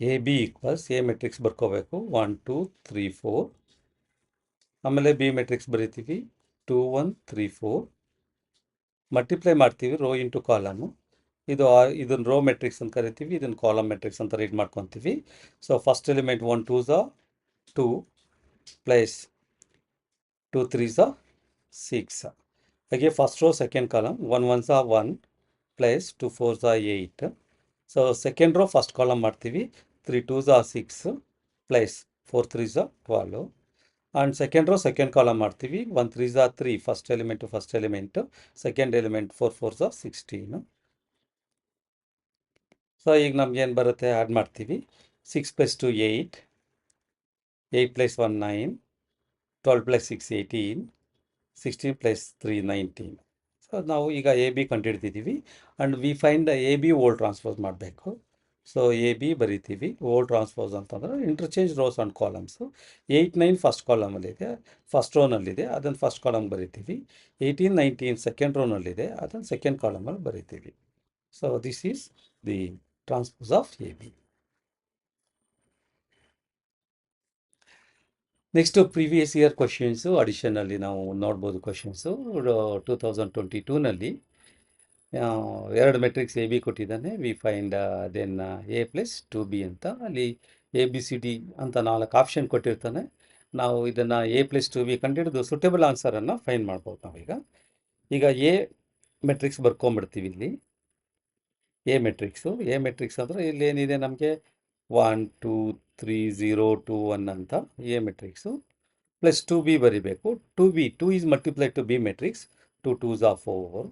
A B equals A matrix ಬರ್ಕೋಬೇಕು 1 2 3 4. ಆಮೇಲೆ ಬಿ ಮೆಟ್ರಿಕ್ಸ್ ಬರಿತೀವಿ 2 1 3 4. ಮಲ್ಟಿಪ್ಲೈ ಮಾಡ್ತೀವಿ ರೋ ಇಂಟು ಕಾಲಮು. ಇದನ್ನು ರೋ ಮೆಟ್ರಿಕ್ಸ್ ಅಂತ ಕರಿತೀವಿ, ಇದನ್ನು ಕಾಲಮ್ ಮೆಟ್ರಿಕ್ಸ್ ಅಂತ ರೀಡ್ ಮಾಡ್ಕೊತೀವಿ. So first element 1 2 2 plus 2 3 6. ಹಾಗೆ first row second column 1 1 1 plus 2 4 8. So second row first column ಮಾಡ್ತೀವಿ 3 2 6 plus 4 3 12. And second row second column ಮಾಡ್ತೀವಿ 1 3 3 first element second element 4 4 16. So ಈಗ ನಮ್ಗೇನು ಬರುತ್ತೆ ಆ್ಯಡ್ ಮಾಡ್ತೀವಿ. 6 + 2 8, 8 + 1 9, 12 + 6 18, 16 + 3 19. ಸೊ ನಾವು ಈಗ ಎ ಬಿ ಕಂಡುಹಿಡ್ದಿದ್ದೀವಿ. And we find A B whole transpose ಮಾಡಬೇಕು. ಸೊ ಎ ಬಿ ಬರಿತೀವಿ. ಓಲ್ ಟ್ರಾನ್ಸ್ಪೋಸ್ ಅಂತಂದರೆ interchange rows and columns. 8 9 first ಕಾಲಮಲ್ಲಿದೆ, ಫಸ್ಟ್ ರೋನಲ್ಲಿದೆ, ಅದನ್ನು ಫಸ್ಟ್ ಕಾಲಮ್ ಬರಿತೀವಿ. 18 19 ಸೆಕೆಂಡ್ ರೋನಲ್ಲಿದೆ, ಅದನ್ನು ಸೆಕೆಂಡ್ ಕಾಲಮಲ್ಲಿ ಬರಿತೀವಿ. So this is the transpose of A B. Next previous year questions ಅಡಿಷನಲ್ಲಿ ನಾವು ನೋಡ್ಬೋದು. ಕ್ವಶನ್ಸು 2022ನಲ್ಲಿ ಎರಡು ಮೆಟ್ರಿಕ್ಸ್ ಎ ಬಿ ಕೊಟ್ಟಿದ್ದಾನೆ. We find then A plus 2b ಅಂತ. ಅಲ್ಲಿ ಎ ಬಿ ಸಿ ಡಿ ಅಂತ 4 ಆಪ್ಷನ್ ಕೊಟ್ಟಿರ್ತಾನೆ. ನಾವು ಇದನ್ನು ಎ ಪ್ಲಸ್ 2b ಕಂಡುಹಿಡಿದು ಸುಟೇಬಲ್ ಆನ್ಸರನ್ನು ಫೈಂಡ್ ಮಾಡ್ಬೋದು ನಾವೀಗ. ಈಗ ಎ ಮೆಟ್ರಿಕ್ಸ್ ಬರ್ಕೊಂಬಿಡ್ತೀವಿ. ಇಲ್ಲಿ ಎ ಮೆಟ್ರಿಕ್ಸ್ ಅಂದರೆ ಇಲ್ಲಿ ಏನಿದೆ ನಮಗೆ 1 2 3 0 2 1 ಅಂತ ಎ ಮೆಟ್ರಿಕ್ಸು. ಪ್ಲಸ್ 2b ಬರಿಬೇಕು. 2 is multiply to b matrix. 2 2 4,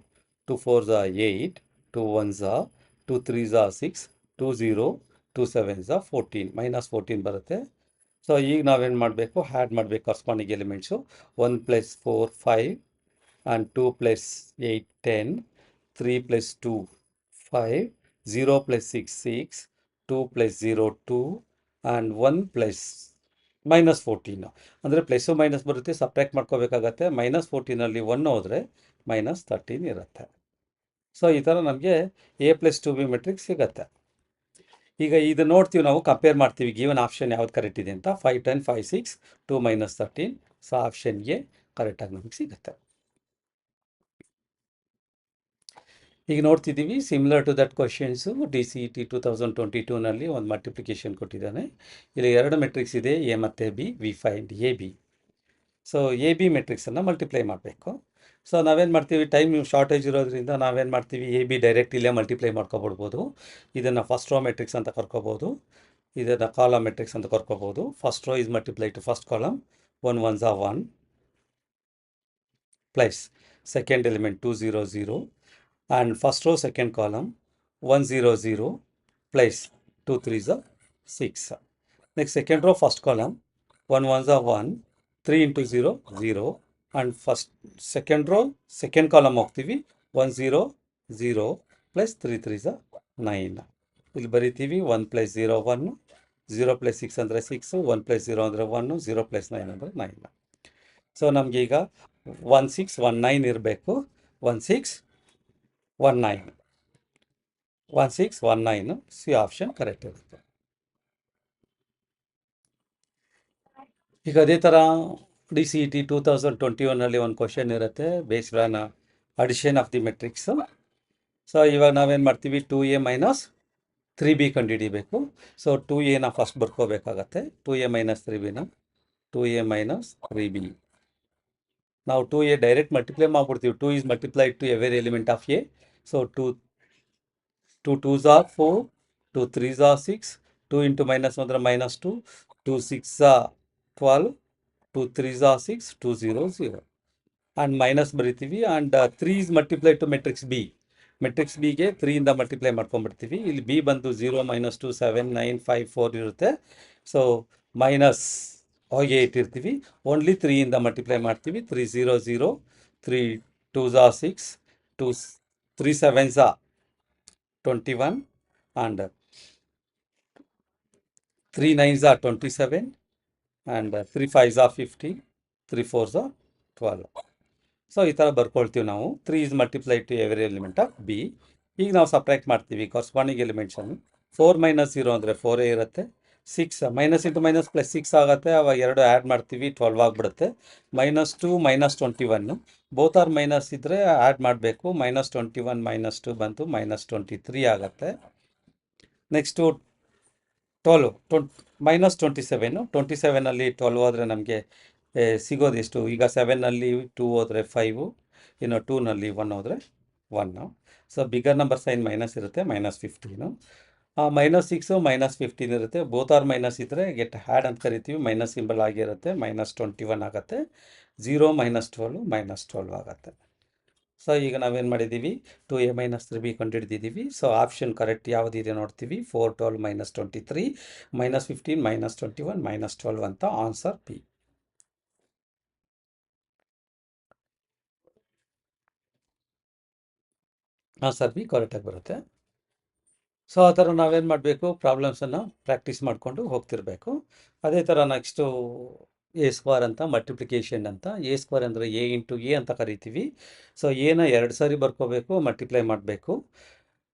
2 4 8, 2 1 2 3 6, 2 0 2 7 14, -14 ಬರುತ್ತೆ. ಸೊ ಈಗ ನಾವೇನು ಮಾಡಬೇಕು, ಹ್ಯಾಡ್ ಮಾಡಬೇಕು ಕರೆಸ್ಪಾಂಡಿಂಗ್ ಎಲಿಮೆಂಟ್ಸು. 1 + 4 5 and 2 + 8 10, 3 + 2 5, 0 + 6 6, 2 + 0 2 and 1 + -14. ಅಂದರೆ ಪ್ಲಸ್ಸು ಮೈನಸ್ ಬರುತ್ತೆ, ಸಪ್ರೇಟ್ ಮಾಡ್ಕೋಬೇಕಾಗತ್ತೆ. -14ನಲ್ಲಿ 1 ಹೋದರೆ -13 ಇರುತ್ತೆ. ಸೊ ಈ ಥರ ನಮಗೆ ಎ ಪ್ಲಸ್ 2b ಮೆಟ್ರಿಕ್ಸ್ ಸಿಗುತ್ತೆ. ಈಗ ಇದು ನೋಡ್ತೀವಿ, ನಾವು ಕಂಪೇರ್ ಮಾಡ್ತೀವಿ ಗಿವನ್ ಆಪ್ಷನ್ ಯಾವ್ದು ಕರೆಕ್ಟ್ ಇದೆ ಅಂತ. 5 10 5 6 2 -13. ಸೊ ಆಪ್ಷನ್ ಎ ಕರೆಕ್ಟಾಗಿ ನಮಗೆ ಸಿಗುತ್ತೆ. ಈಗ ನೋಡ್ತಿದ್ದೀವಿ similar to that questions DCET 2022ನಲ್ಲಿ ಒಂದು ಮಲ್ಟಿಪ್ಲಿಕೇಶನ್ ಕೊಟ್ಟಿದ್ದಾನೆ. ಇಲ್ಲಿ ಎರಡು ಮೆಟ್ರಿಕ್ಸ್ ಇದೆ, ಎ ಮತ್ತು B. We find A B. So A B ಮೆಟ್ರಿಕ್ಸನ್ನು ಮಲ್ಟಿಪ್ಲೈ ಮಾಡಬೇಕು. ಸೊ ನಾವೇನು ಮಾಡ್ತೀವಿ, ಟೈಮ್ ಶಾರ್ಟೇಜ್ ಇರೋದ್ರಿಂದ ನಾವೇನು ಮಾಡ್ತೀವಿ, ಎ ಬಿ ಡೈರೆಕ್ಟ್ ಇಲ್ಲೇ ಮಲ್ಟಿಪ್ಲೈ ಮಾಡ್ಕೊಬಿಡ್ಬೋದು. ಇದನ್ನು ಫಸ್ಟ್ ರೋ ಮೆಟ್ರಿಕ್ಸ್ ಅಂತ ಕರ್ಕೋಬೋದು, ಇದನ್ನು ಕಾಲಮ್ ಮೆಟ್ರಿಕ್ಸ್ ಅಂತ ಕರ್ಕೋಬೋದು. First row is multiply to first column, 1 1s are 1 plus second element 2 0 0 and first row second column 1 0 0 plus 2 3s are 6. Next second row first column 1 1s are 1, 3 into 0 0 and first second row second column ಹೋಗ್ತೀವಿ 1 0 0 plus 3 3s are 9. ಇಲ್ಲಿ ಬರಿತೀವಿ 1 plus 0 1, 0 plus 6 ಅಂದರೆ 6, 1 plus 0 ಅಂದರೆ 1, 0 plus 9 ಅಂದರೆ 9. So ನಮಗೆ ಈಗ 1 6 1 9 ಇರಬೇಕು. 1 6 1 9 1 6 1 9 C option correct ಇರುತ್ತೆ. ಈಗ ಅದೇ ಥರ DCET 2021ನಲ್ಲಿ ಒಂದು ಕ್ವಶನ್ ಇರುತ್ತೆ based on addition of the matrix. So ಇವಾಗ ನಾವೇನು ಮಾಡ್ತೀವಿ, 2a ಮೈನಸ್ 3b ಕಂಡುಹಿಡಿಬೇಕು. ಸೊ 2aನ ಫಸ್ಟ್ ಬರ್ಕೋಬೇಕಾಗತ್ತೆ. 2a ಮೈನಸ್ 3bನ 2a ಮೈನಸ್ 3b. ನಾವು 2a ಡೈರೆಕ್ಟ್ ಮಲ್ಟಿಪ್ಲೈ ಮಾಡ್ಬಿಡ್ತೀವಿ. 2 is multiplied to every element of a. ಸೊ 2 2s are 4, 2 3s are 6, 2 into minus ಅಂದರೆ minus 2, 2 6s are 12, 2 3s are 6, 2 0 0 and minus ಬರಿತೀವಿ. And 3 is multiplied to matrix B. Matrix ಬಿಗೆ 3ಇಂದ multiply ಮಾಡ್ಕೊಂಡ್ಬಿಡ್ತೀವಿ. ಇಲ್ಲಿ B ಬಂದು 0 minus 2 7 9 5 4 ಇರುತ್ತೆ. So minus ಹೋಗಿ ಇಟ್ಟಿರ್ತೀವಿ. ಓನ್ಲಿ 3ಇಂದ ಮಲ್ಟಿಪ್ಲೈ ಮಾಡ್ತೀವಿ. 3 0 0, 3 2s are 6, 2 3 7s are 21 and 3 9s are 27 and 3 5s are 50, 3 4s are 12. So ಈ ಥರ ಬರ್ಕೊಳ್ತೀವಿ ನಾವು. 3 is multiplied to every element of B. ಈಗ ನಾವು ಸಪ್ರೇಟ್ ಮಾಡ್ತೀವಿ ಕಾರ್ಸ್ಪಾಂಡಿಂಗ್ ಎಲಿಮೆಂಟ್ಸನ್ನು. 4 ಮೈನಸ್ 0 ಅಂದರೆ 4 ಇರುತ್ತೆ. 6 ಮೈನಸ್ ಇಂಟು ಮೈನಸ್ ಪ್ಲಸ್ 6 ಆಗುತ್ತೆ. ಅವಾಗ ಎರಡು ಆ್ಯಡ್ ಮಾಡ್ತೀವಿ, 12 ಆಗಿಬಿಡುತ್ತೆ. Minus 2 minus 21, both are minus ಇದ್ದರೆ ಆ್ಯಡ್ ಮಾಡಬೇಕು. ಮೈನಸ್ 21 ಮೈನಸ್ 2 ಬಂತು ಮೈನಸ್ 23 ಆಗುತ್ತೆ. ನೆಕ್ಸ್ಟು 12 ಮೈನಸ್ 27 12 ಹೋದರೆ ನಮಗೆ ಸಿಗೋದು ಎಷ್ಟು? ಈಗ 7ನಲ್ಲಿ 2 ಹೋದರೆ 5, ಇನ್ನು 2ನಲ್ಲಿ 1 ಹೋದರೆ 1. So bigger number sign minus ಇರುತ್ತೆ, ಮೈನಸ್ 15. ಮೈನಸ್ 6 ಮೈನಸ್ 15 ಇರುತ್ತೆ. ಬೋತ್ ಆರ್ ಮೈನಸ್ ಇದ್ದರೆ ಗೆಟ್ ಹ್ಯಾಡ್ ಅಂತ ಕರಿತೀವಿ. ಮೈನಸ್ ಸಿಂಬಲ್ ಆಗಿರುತ್ತೆ, ಮೈನಸ್ 21 ಆಗುತ್ತೆ. 0 ಮೈನಸ್ 12 ಮೈನಸ್ 12 ಆಗುತ್ತೆ. ಸೊ ಈಗ ನಾವೇನು ಮಾಡಿದ್ದೀವಿ, 2a ಮೈನಸ್ 3b ಕಂಡುಹಿಡಿದಿದ್ದೀವಿ. ಸೊ ಆಪ್ಷನ್ ಕರೆಕ್ಟ್ ಯಾವುದಿದೆ ನೋಡ್ತೀವಿ. 4 12 ಮೈನಸ್ 23 ಮೈನಸ್ 15 ಮೈನಸ್ 21 ಮೈನಸ್ 12 ಅಂತ ಆನ್ಸರ್ ಪಿ. ಆನ್ಸರ್ ಬಿ ಕರೆಕ್ಟಾಗಿ ಬರುತ್ತೆ. ಸೊ ಆ ಥರ ನಾವೇನು ಮಾಡಬೇಕು, ಪ್ರಾಬ್ಲಮ್ಸನ್ನು ಪ್ರಾಕ್ಟೀಸ್ ಮಾಡಿಕೊಂಡು ಹೋಗ್ತಿರಬೇಕು. ಅದೇ ಥರ ನೆಕ್ಸ್ಟು ಎ ಸ್ಕ್ವೇರ್ ಅಂತ ಮಲ್ಟಿಪ್ಲಿಕೇಶನ್ ಅಂತ. ಎ ಸ್ಕ್ವೇರ್ ಅಂದರೆ ಎ ಇಂಟು ಎ ಅಂತ ಕರಿತೀವಿ. ಸೊ ಎನ 2 ಸಾರಿ ಬರ್ಕೋಬೇಕು, ಮಲ್ಟಿಪ್ಲೈ ಮಾಡಬೇಕು.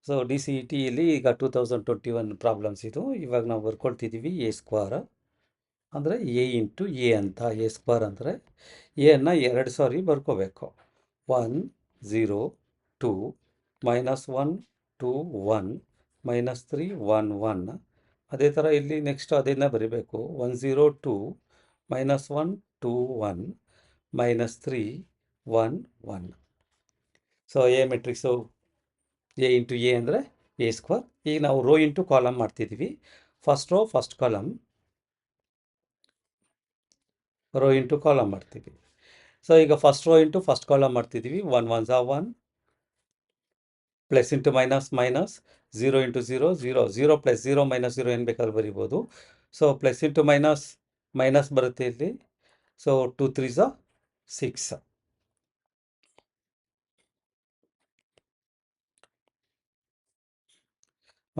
ಸೊ DCETಯಲ್ಲಿ ಈಗ 2021 ಪ್ರಾಬ್ಲಮ್ಸ್ ಇದು. ಇವಾಗ ನಾವು ಬರ್ಕೊಳ್ತಿದ್ದೀವಿ ಎ ಸ್ಕ್ವೇರ್ ಅಂದರೆ ಎ ಇಂಟು ಎ ಅಂತ. ಎ ಸ್ಕ್ವೇರ್ ಅಂದರೆ ಎನ್ನು 2 ಸಾರಿ ಬರ್ಕೋಬೇಕು. 1 0 2 ಮೈನಸ್ 1 2 1 ಮೈನಸ್ 3 1 1. ಅದೇ ಥರ ಇಲ್ಲಿ ನೆಕ್ಸ್ಟ್ ಅದನ್ನು ಬರೀಬೇಕು. 1 0 2 minus 1 2 1 minus 3 1 1. So A matrix A into A ಅಂದರೆ ಎ ಸ್ಕ್ವೇರ್. ಈಗ ನಾವು ರೋ ಇಂಟು ಕಾಲಮ್ ಮಾಡ್ತಿದ್ದೀವಿ. First row first column, rho into column ಮಾಡ್ತೀವಿ. ಸೊ ಈಗ first row into first column ಮಾಡ್ತಿದ್ದೀವಿ. 1 1s are 1, plus into minus minus, 0 into 0 0, 0 plus 0 minus 0 ಏನು ಬೇಕಾದ್ರೂ ಬರಿಬೋದು. So plus into minus minus ಬರುತ್ತೆ ಇಲ್ಲಿ. So 2 3s are 6,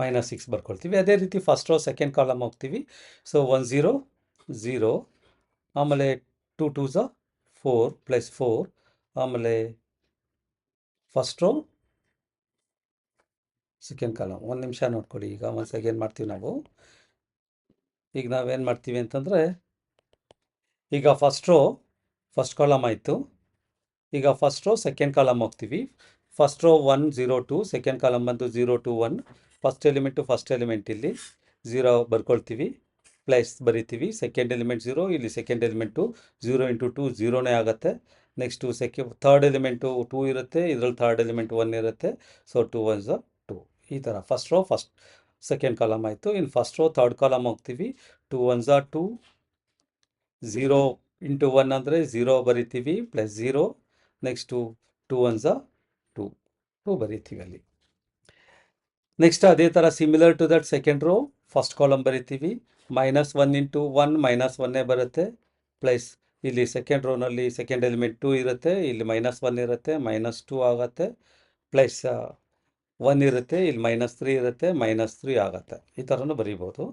minus 6 ಬರ್ಕೊಳ್ತೀವಿ. ಅದೇ ರೀತಿ ಫಸ್ಟ್ ರೋ ಸೆಕೆಂಡ್ ಕಾಲಮ್ ಹೋಗ್ತೀವಿ. ಸೊ 1 0 0, ಆಮೇಲೆ 2 2s are 4 ಪ್ಲಸ್ 4, ಆಮೇಲೆ ಫಸ್ಟ್ ರೋ ಸೆಕೆಂಡ್ ಕಾಲಮ್. ಒಂದು ನಿಮಿಷ ನೋಡ್ಕೊಳ್ಳಿ. ಈಗ ಒಂದು ಸೆಕೆಂಡ್ ಮಾಡ್ತೀವಿ ನಾವು. ಈಗ ನಾವೇನು ಮಾಡ್ತೀವಿ ಅಂತಂದರೆ, ಈಗ ಫಸ್ಟ್ ರೋ ಫಸ್ಟ್ ಕಾಲಮ್ ಆಯಿತು. ಈಗ ಫಸ್ಟ್ ರೋ ಸೆಕೆಂಡ್ ಕಾಲಮ್ ಹೋಗ್ತೀವಿ. ಫಸ್ಟ್ ರೋ 1 0 2, ಸೆಕೆಂಡ್ ಕಾಲಮ್ ಬಂದು 0 2 1, ಫಸ್ಟ್ ಎಲಿಮೆಂಟ್ ಇಲ್ಲಿ 0 ಬರ್ಕೊಳ್ತೀವಿ, ಪ್ಲಸ್ ಬರಿತೀವಿ, ಸೆಕೆಂಡ್ ಎಲಿಮೆಂಟ್ 0, ಇಲ್ಲಿ ಸೆಕೆಂಡ್ ಎಲಿಮೆಂಟು 0 ಇಂಟು 2 0ನೇ ಆಗುತ್ತೆ. ನೆಕ್ಸ್ಟು ಥರ್ಡ್ ಎಲಿಮೆಂಟು 2 ಇರುತ್ತೆ, ಇದರಲ್ಲಿ ಥರ್ಡ್ ಎಲಿಮೆಂಟ್ 1 ಇರುತ್ತೆ. ಸೊ 2 1 2, ಈ ಥರ first row first second column ಆಯಿತು. ಇನ್ನು ಫಸ್ಟ್ ರೋ ಥರ್ಡ್ ಕಾಲಮ್ ಹೋಗ್ತೀವಿ. 2 1 2, 0 ಇಂಟು 1 ಅಂದರೆ 0 ಬರಿತೀವಿ, ಪ್ಲಸ್ 0, ನೆಕ್ಸ್ಟು 2 1 2, 2 ಬರಿತೀವಿ ಅಲ್ಲಿ. ನೆಕ್ಸ್ಟ್ ಅದೇ ಥರ similar to that second row first column ಬರಿತೀವಿ, -1 ಇಂಟು 1 -1 ಬರುತ್ತೆ, ಪ್ಲಸ್ ಇಲ್ಲಿ ಸೆಕೆಂಡ್ ರೋನಲ್ಲಿ ಸೆಕೆಂಡ್ ಎಲಿಮೆಂಟ್ 2 ಇರುತ್ತೆ, ಇಲ್ಲಿ -1 ಇರುತ್ತೆ, -2 ಆಗುತ್ತೆ, ಪ್ಲಸ್ 1 ಇರುತ್ತೆ, ಇಲ್ಲಿ -3 ಇರುತ್ತೆ, -3 ಆಗುತ್ತೆ. ಈ ಥರನೂ ಬರೀಬೋದು.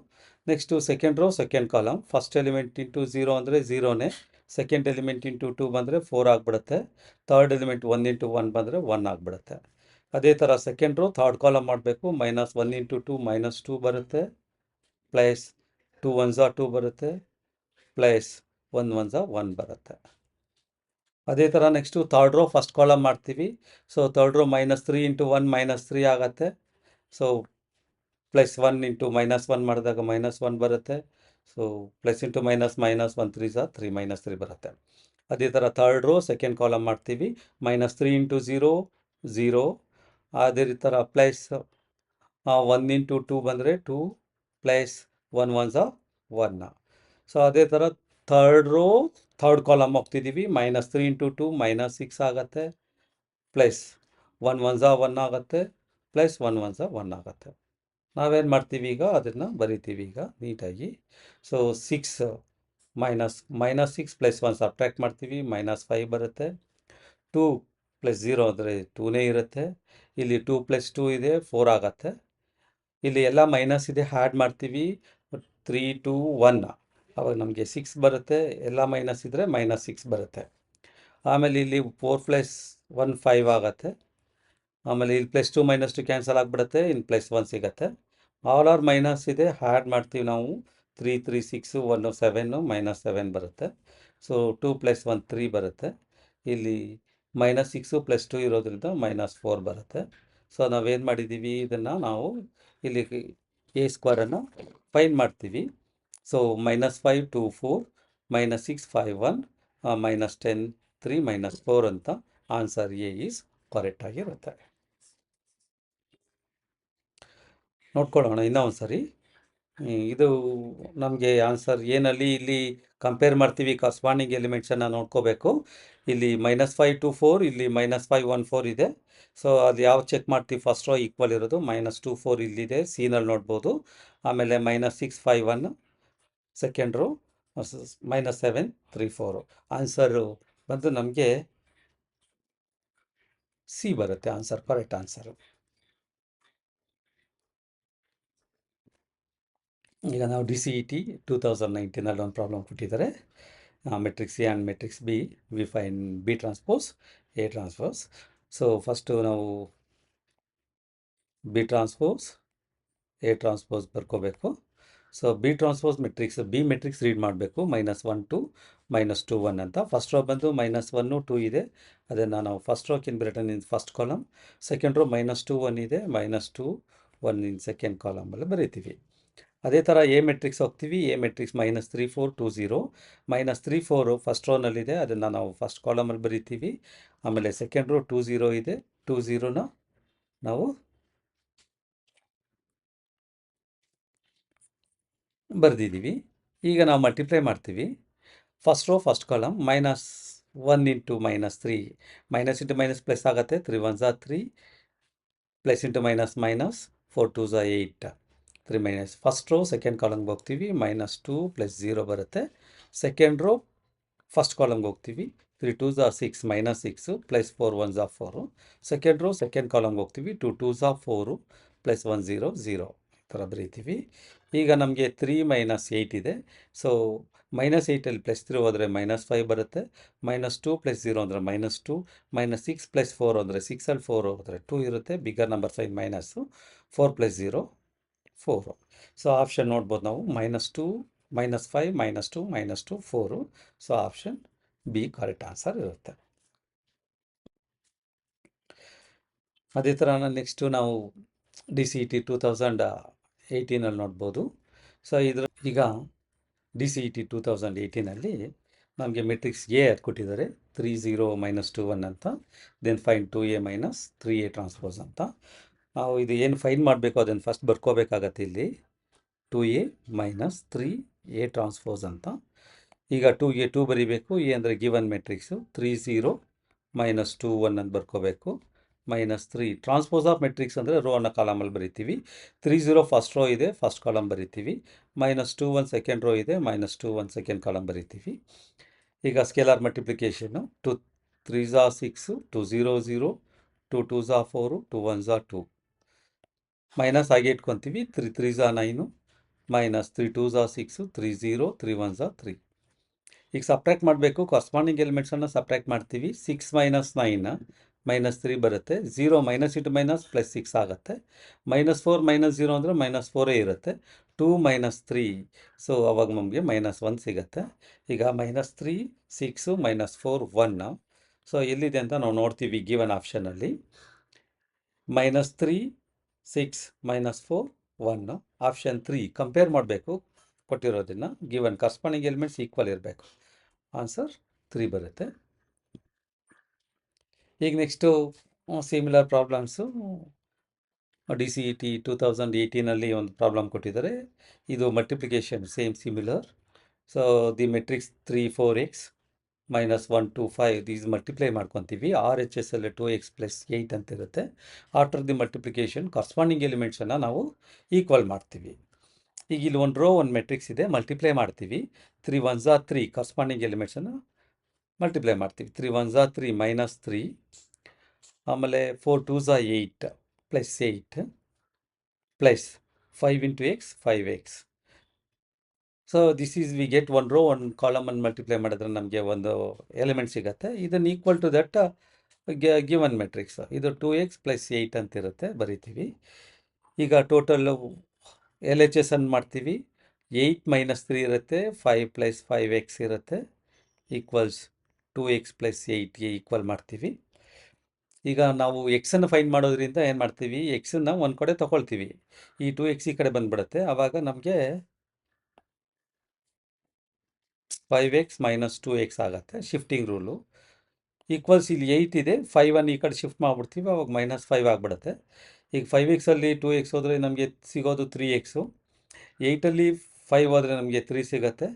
Next second row second column, first element into 0 ಅಂದರೆ 0ನೇ, ಸೆಕೆಂಡ್ ಎಲಿಮೆಂಟ್ ಇಂಟು 2 ಬಂದರೆ 4 ಆಗಿಬಿಡುತ್ತೆ, ಥರ್ಡ್ ಎಲಿಮೆಂಟ್ 1 ಇಂಟು 1 ಬಂದರೆ 1 ಆಗಿಬಿಡುತ್ತೆ. ಅದೇ ಥರ ಸೆಕೆಂಡ್ ರೋ ಥರ್ಡ್ ಕಾಲಮ್ ಮಾಡಬೇಕು, -1 ಇಂಟು 2 -2 ಬರುತ್ತೆ, ಪ್ಲಸ್ 2 1 2 ಬರುತ್ತೆ, ಪ್ಲಸ್ 1 1 1 ಬರುತ್ತೆ. ಅದೇ ಥರ next third row first column ಮಾಡ್ತೀವಿ. ಸೊ ಥರ್ಡ್ ರೋ -3 ಇಂಟು 1 -3 ಆಗುತ್ತೆ. ಸೊ ಪ್ಲಸ್ 1 ಇಂಟು -1 ಮಾಡಿದಾಗ -1 ಬರುತ್ತೆ. ಸೊ ಪ್ಲಸ್ ಇಂಟು ಮೈನಸ್ 1 3 3 -3 ಬರುತ್ತೆ. ಅದೇ ಥರ ಥರ್ಡ್ ರೋ ಸೆಕೆಂಡ್ ಕಾಲಮ್ ಮಾಡ್ತೀವಿ, -3 ಇಂಟು 0 0, ಅದೇ ಥರ ಪ್ಲಸ್ 1 ಇಂಟು 2 ಬಂದರೆ 2, ಪ್ಲಸ್ 1 1 1. ಸೊ ಅದೇ ಥರ ಥರ್ಡ್ ರೋ ಥರ್ಡ್ ಕಾಲಮ್ ಹೋಗ್ತಿದ್ದೀವಿ, -3 ಇಂಟು 2 -6 ಆಗುತ್ತೆ, ಪ್ಲಸ್ 1 1 1 ಆಗುತ್ತೆ, ಪ್ಲಸ್ 1 1 1 ಆಗುತ್ತೆ. ನಾವೇನು ಮಾಡ್ತೀವಿ ಈಗ ಅದನ್ನು ಬರಿತೀವಿ ಈಗ ನೀಟಾಗಿ. ಸೊ 6 -6 ಪ್ಲಸ್ 1 ಸಬ್ಟ್ರಾಕ್ಟ್ ಮಾಡ್ತೀವಿ, -5 ಬರುತ್ತೆ, 2 ಪ್ಲಸ್ 0 ಅಂದರೆ 2ನೇ ಇರುತ್ತೆ, ಇಲ್ಲಿ 2 ಪ್ಲಸ್ 2 ಇದೆ 4 ಆಗುತ್ತೆ, ಇಲ್ಲಿ ಎಲ್ಲ ಮೈನಸ್ ಇದೆ ಆ್ಯಡ್ ಮಾಡ್ತೀವಿ, 3 2 1, ಅವಾಗ ನಮಗೆ 6 ಬರುತ್ತೆ, ಎಲ್ಲ ಮೈನಸ್ ಇದ್ದರೆ -6 ಬರುತ್ತೆ. ಆಮೇಲೆ ಇಲ್ಲಿ 4 ಪ್ಲಸ್ 1 5 ಆಗುತ್ತೆ, ಆಮೇಲೆ ಇಲ್ಲಿ +2 -2 ಕ್ಯಾನ್ಸಲ್ ಆಗಿಬಿಡುತ್ತೆ, ಇನ್ನು +1 ಸಿಗುತ್ತೆ. ಆಲ್ ಆರ್ ಮೈನಸ್ ಇದೆ ಆ್ಯಡ್ ಮಾಡ್ತೀವಿ ನಾವು, 3 3 6 1 7 -7 ಬರುತ್ತೆ. ಸೊ 2 + 1 3 ಬರುತ್ತೆ, ಇಲ್ಲಿ -6 + 2 ಇರೋದ್ರಿಂದ -4 ಬರುತ್ತೆ. ಸೊ ನಾವೇನು ಮಾಡಿದ್ದೀವಿ ಇದನ್ನು ನಾವು ಇಲ್ಲಿ a² ಫೈನ್ ಮಾಡ್ತೀವಿ. ಸೊ -5 2 4, -6 5 1, -10 3 -4 ಅಂತ ಆನ್ಸರ್ ಎ ಈಸ್ ಕರೆಕ್ಟ್ ಆಗಿರುತ್ತೆ. ನೋಡ್ಕೊಳ್ಳೋಣ ಇನ್ನೂ ಒಂದು ಸರಿ. ಇದು ನಮಗೆ ಆನ್ಸರ್ ಏನಲ್ಲಿ ಇಲ್ಲಿ ಕಂಪೇರ್ ಮಾಡ್ತೀವಿ, ಕರೆಸ್ಪಾಂಡಿಂಗ್ ಎಲಿಮೆಂಟ್ಸನ್ನು ನೋಡ್ಕೋಬೇಕು. ಇಲ್ಲಿ -5 2 4, ಇಲ್ಲಿ -5 1 4 ಇದೆ. ಸೊ ಅದು ಯಾವ ಚೆಕ್ ಮಾಡ್ತೀವಿ, ಫಸ್ಟ್ ರೋ ಈಕ್ವಲ್ ಇರೋದು -2 4 ಇಲ್ಲಿದೆ, ಸಿನಲ್ಲಿ ನೋಡ್ಬೋದು. ಆಮೇಲೆ -6 5 1 ಸೆಕೆಂಡ್ ರೋ, -7 3 4. ಆನ್ಸರು ಬಂದು ನಮಗೆ ಸಿ ಬರುತ್ತೆ ಆನ್ಸರ್, ಕರೆಕ್ಟ್ ಆನ್ಸರು. ಈಗ ನಾವು DCET 2019 ಒಂದು ಪ್ರಾಬ್ಲಮ್ ಕೊಟ್ಟಿದ್ದಾರೆ, matrix A and matrix B, we find B transpose A transpose. So first ನಾವು ಬಿ ಟ್ರಾನ್ಸ್ಪೋಸ್ ಎ ಟ್ರಾನ್ಸ್ಪೋಸ್ ಬರ್ಕೋಬೇಕು. So B transpose matrix B matrix read ಮಾಡಬೇಕು, -1 2 -2 1 ಅಂತ. ಫಸ್ಟ್ ರೋ ಬಂದು -1 2 ಇದೆ, ಅದನ್ನು ನಾವು first row can be return in first column. Second row -2 1 ಇದೆ, -2 1 in second ಕಾಲಮಲ್ಲಿ ಬರೀತೀವಿ. ಅದೇ ಥರ ಎ ಮೆಟ್ರಿಕ್ಸ್ ಹೋಗ್ತೀವಿ, ಎ ಮೆಟ್ರಿಕ್ಸ್ -3 4 2 0, -3 4 ಫಸ್ಟ್ ರೋನಲ್ಲಿದೆ, ಅದನ್ನು ನಾವು ಫಸ್ಟ್ ಕಾಲಮಲ್ಲಿ ಬರಿತೀವಿ. ಆಮೇಲೆ ಸೆಕೆಂಡ್ ರೋ 2 0 ಇದೆ, 2 0ನ ನಾವು ಬರೆದಿದ್ದೀವಿ. ಈಗ ನಾವು ಮಲ್ಟಿಪ್ಲೈ ಮಾಡ್ತೀವಿ, first row first column, -1 into -3, minus into minus plus ಆಗುತ್ತೆ, 3 1 3, plus into minus minus, 4 2 8, 3 minus. First row second ಕಾಲಮ್ಗೆ ಹೋಗ್ತೀವಿ, -2 + 0 ಬರುತ್ತೆ. ಸೆಕೆಂಡ್ ರೋ ಫಸ್ಟ್ ಕಾಲಮ್ಗೆ ಹೋಗ್ತೀವಿ, 3 2 6 -6 + 4 1 4. ಸೆಕೆಂಡ್ ರೋ ಸೆಕೆಂಡ್ ಕಾಲಮ್ಗೆ ಹೋಗ್ತೀವಿ, 2 2 4 + 1 0 0, ಈ ಥರ ಬರೀತೀವಿ. ಈಗ ನಮಗೆ 3 - 8 ಇದೆ. ಸೊ -8ಅಲ್ಲಿ +3 ಹೋದರೆ -5 ಬರುತ್ತೆ, -2 + 0 ಅಂದರೆ -2, -6 + 4 ಅಂದರೆ 6ಅಲ್ಲಿ 4 ಹೋದರೆ 2 ಇರುತ್ತೆ, bigger number sign -, 4 + 0 4. So option ನೋಡ್ಬೋದು ನಾವು, -2 -5 -2 -2 4. So option b correct answer ಇರುತ್ತೆ. ಅದೇ ಥರ ನೆಕ್ಸ್ಟು ನಾವು DCET 2018 ನೋಡ್ಬೋದು. ಸೊ ಈಗ DCET 2018 ನಮಗೆ ಮೆಟ್ರಿಕ್ಸ್ ಎ ಅದು ಕೊಟ್ಟಿದ್ದಾರೆ 30 -21 ಅಂತ. Then fine 2A - 3A transpose ಅಂತ. ನಾವು ಇದು ಏನು ಫೈನ್ ಮಾಡಬೇಕು ಅದನ್ನು ಫಸ್ಟ್ ಬರ್ಕೋಬೇಕಾಗತ್ತೆ ಇಲ್ಲಿ 2A - 3A ಟ್ರಾನ್ಸ್ಪೋಸ್ ಅಂತ. ಈಗ 2A 2 ಬರೀಬೇಕು. ಎ ಅಂದರೆ ಗಿವನ್ ಮೆಟ್ರಿಕ್ಸು 30 -21 ಅಂತ ಬರ್ಕೋಬೇಕು. -3 ಟ್ರಾನ್ಸ್ಪೋಸ್ ಆಫ್ ಮೆಟ್ರಿಕ್ಸ್ ಅಂದರೆ ರೋ ಅನ್ನೋ ಕಾಲಮಲ್ಲಿ ಬರಿತೀವಿ. 30 ಫಸ್ಟ್ ರೋ ಇದೆ, ಫಸ್ಟ್ ಕಾಲಮ್ ಬರಿತೀವಿ. -21 ಸೆಕೆಂಡ್ ರೋ ಇದೆ, -21 ಸೆಕೆಂಡ್ ಕಾಲಮ್ ಬರಿತೀವಿ. ಈಗ scalar multiplication 2 3s are 6, 2 0 0, 2 2s are 4, 2 1s are 2. Minus ಆಗಿ ಇಟ್ಕೊತೀವಿ. 3 3s are 9, -3 2s are 6, 3 0, 3 1s are 3. ಈಗ ಸಬ್ಟ್ರಾಕ್ಟ್ ಮಾಡಬೇಕು. ಕರೆಸ್ಪಾಂಡಿಂಗ್ ಎಲಿಮೆಂಟ್ಸನ್ನು ಸಬ್ಟ್ರಾಕ್ಟ್ ಮಾಡ್ತೀವಿ. 6 - 9 -3 ಬರುತ್ತೆ. 0 ಮೈನಸ್ ಇಂಟು ಮೈನಸ್ +6 ಆಗುತ್ತೆ. -4 - 0 ಅಂದರೆ -4 ಇರುತ್ತೆ. 2 - 3 ಸೊ ಅವಾಗ ನಮಗೆ -1 ಸಿಗುತ್ತೆ. ಈಗ -3 6 -4 1. ಸೊ ಎಲ್ಲಿದೆ ಅಂತ ನಾವು ನೋಡ್ತೀವಿ ಗಿವನ್ ಆಪ್ಷನಲ್ಲಿ. -3 6 -4 1 ಆಪ್ಷನ್ 3 ಕಂಪೇರ್ ಮಾಡಬೇಕು ಕೊಟ್ಟಿರೋದನ್ನು. ಗಿವನ್ ಕರೆಸ್ಪಾಂಡಿಂಗ್ ಎಲಿಮೆಂಟ್ಸ್ ಈಕ್ವಲ್ ಇರಬೇಕು. ಆನ್ಸರ್ 3 ಬರುತ್ತೆ. ಈಗ ನೆಕ್ಸ್ಟು ಸಿಮಿಲರ್ ಪ್ರಾಬ್ಲಮ್ಸು DCET 2018 ಒಂದು ಪ್ರಾಬ್ಲಮ್ ಕೊಟ್ಟಿದ್ದಾರೆ. ಇದು multiplication same similar. So the matrix 3 4x -1 2 5 these multiply ಮಾಡ್ಕೊತೀವಿ. RHS ಅಲ್ಲಿ 2x + 8 ಅಂತ ಇರುತ್ತೆ. ಆಫ್ಟರ್ ದಿ ಮಲ್ಟಿಪ್ಲಿಕೇಶನ್ ಕರೆಸ್ಪಾಂಡಿಂಗ್ ಎಲಿಮೆಂಟ್ಸನ್ನು ನಾವು ಈಕ್ವಲ್ ಮಾಡ್ತೀವಿ. ಈಗ ಇಲ್ಲಿ ಒಂದು ರೋ ಒಂದು ಮೆಟ್ರಿಕ್ಸ್ ಇದೆ, ಮಲ್ಟಿಪ್ಲೈ ಮಾಡ್ತೀವಿ. 3 1s are 3 ಕರೆಸ್ಪಾಂಡಿಂಗ್ ಎಲಿಮೆಂಟ್ಸನ್ನು ಮಲ್ಟಿಪ್ಲೈ ಮಾಡ್ತೀವಿ. 3 1s are 3 -3, ಆಮೇಲೆ 4 2s are 8 +8 plus 5 × x 5x. So this is we get one row ಒಂದು ಕಾಲಮನ್ನು ಮಲ್ಟಿಪ್ಲೈ ಮಾಡಿದ್ರೆ ನಮಗೆ ಒಂದು ಎಲಿಮೆಂಟ್ ಸಿಗುತ್ತೆ. ಇದನ್ನು equal to that given matrix. ಇದು 2x + 8 ಅಂತ ಇರುತ್ತೆ, ಬರಿತೀವಿ. ಈಗ ಟೋಟಲ್ಲು LHS ಅನ್ನು ಮಾಡ್ತೀವಿ. 8 - 3 ಇರುತ್ತೆ, 5 + 5x ಇರುತ್ತೆ, ಈಕ್ವಲ್ಸ್ 2x + 8ಗೆ ಈಕ್ವಲ್ ಮಾಡ್ತೀವಿ. ಈಗ ನಾವು ಎಕ್ಸನ್ನು ಫೈಂಡ್ ಮಾಡೋದ್ರಿಂದ ಏನು ಮಾಡ್ತೀವಿ, ಎಕ್ಸನ್ನು ಒಂದು ಕಡೆ ತೊಗೊಳ್ತೀವಿ. ಈ 2x ಈ ಕಡೆ ಬಂದುಬಿಡುತ್ತೆ. ಆವಾಗ ನಮಗೆ 5x - 2x ಆಗುತ್ತೆ. ಶಿಫ್ಟಿಂಗ್ ರೂಲು ಈಕ್ವಲ್ಸ್ ಇಲ್ಲಿ 8 ಇದೆ, 5 ಈ ಕಡೆ ಶಿಫ್ಟ್ ಮಾಡಿಬಿಡ್ತೀವಿ. ಅವಾಗ -5 ಆಗಿಬಿಡುತ್ತೆ. ಈಗ 5x ಅಲ್ಲಿ 2x ಹೋದರೆ ನಮಗೆ ಸಿಗೋದು 3x. 8ಅಲ್ಲಿ 5 ಹೋದರೆ ನಮಗೆ 3 ಸಿಗುತ್ತೆ.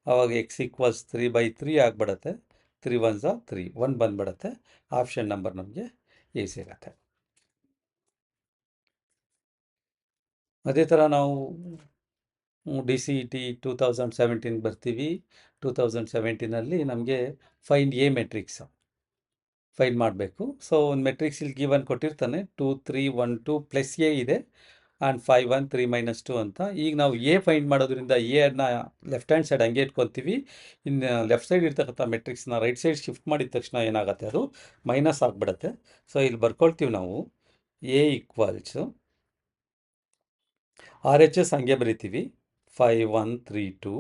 ಆವಾಗ x = 3/3 ಆಗಿಬಿಡುತ್ತೆ. 3 1s are 3 1 ಬಂದುಬಿಡುತ್ತೆ. ಆಪ್ಷನ್ ನಂಬರ್ ನಮಗೆ ಎ ಸಿಗುತ್ತೆ. ಅದೇ ಥರ ನಾವು DCET 2017 ಬರ್ತೀವಿ. 2017 ನಮಗೆ ಫೈಂಡ್ ಎ ಮೆಟ್ರಿಕ್ಸ್ ಫೈಂಡ್ ಮಾಡಬೇಕು. ಸೊ ಒಂದು ಮೆಟ್ರಿಕ್ಸ್ ಇಲ್ಲಿ ಗಿವನ್ ಕೊಟ್ಟಿರ್ತಾನೆ 2 3 1 2 +a ಇದೆ ಆ್ಯಂಡ್ 5 1 3 - 2 ಅಂತ. ಈಗ ನಾವು ಎ ಫೈಂಡ್ ಮಾಡೋದ್ರಿಂದ ಎನ್ನ ಲೆಫ್ಟ್ ಹ್ಯಾಂಡ್ ಸೈಡ್ ಹಂಗೆ ಇಟ್ಕೊತೀವಿ. ಇನ್ನು ಲೆಫ್ಟ್ ಸೈಡ್ ಇರ್ತಕ್ಕಂಥ ಮೆಟ್ರಿಕ್ಸ್ನ ರೈಟ್ ಸೈಡ್ ಶಿಫ್ಟ್ ಮಾಡಿದ ತಕ್ಷಣ ಏನಾಗುತ್ತೆ, ಅದು ಮೈನಸ್ ಆಗಿಬಿಡುತ್ತೆ. ಸೊ ಇಲ್ಲಿ ಬರ್ಕೊಳ್ತೀವಿ ನಾವು ಎ ಈಕ್ವಲ್ಸ್ RHS ಹಂಗೆ ಬರಿತೀವಿ 5 1 3 2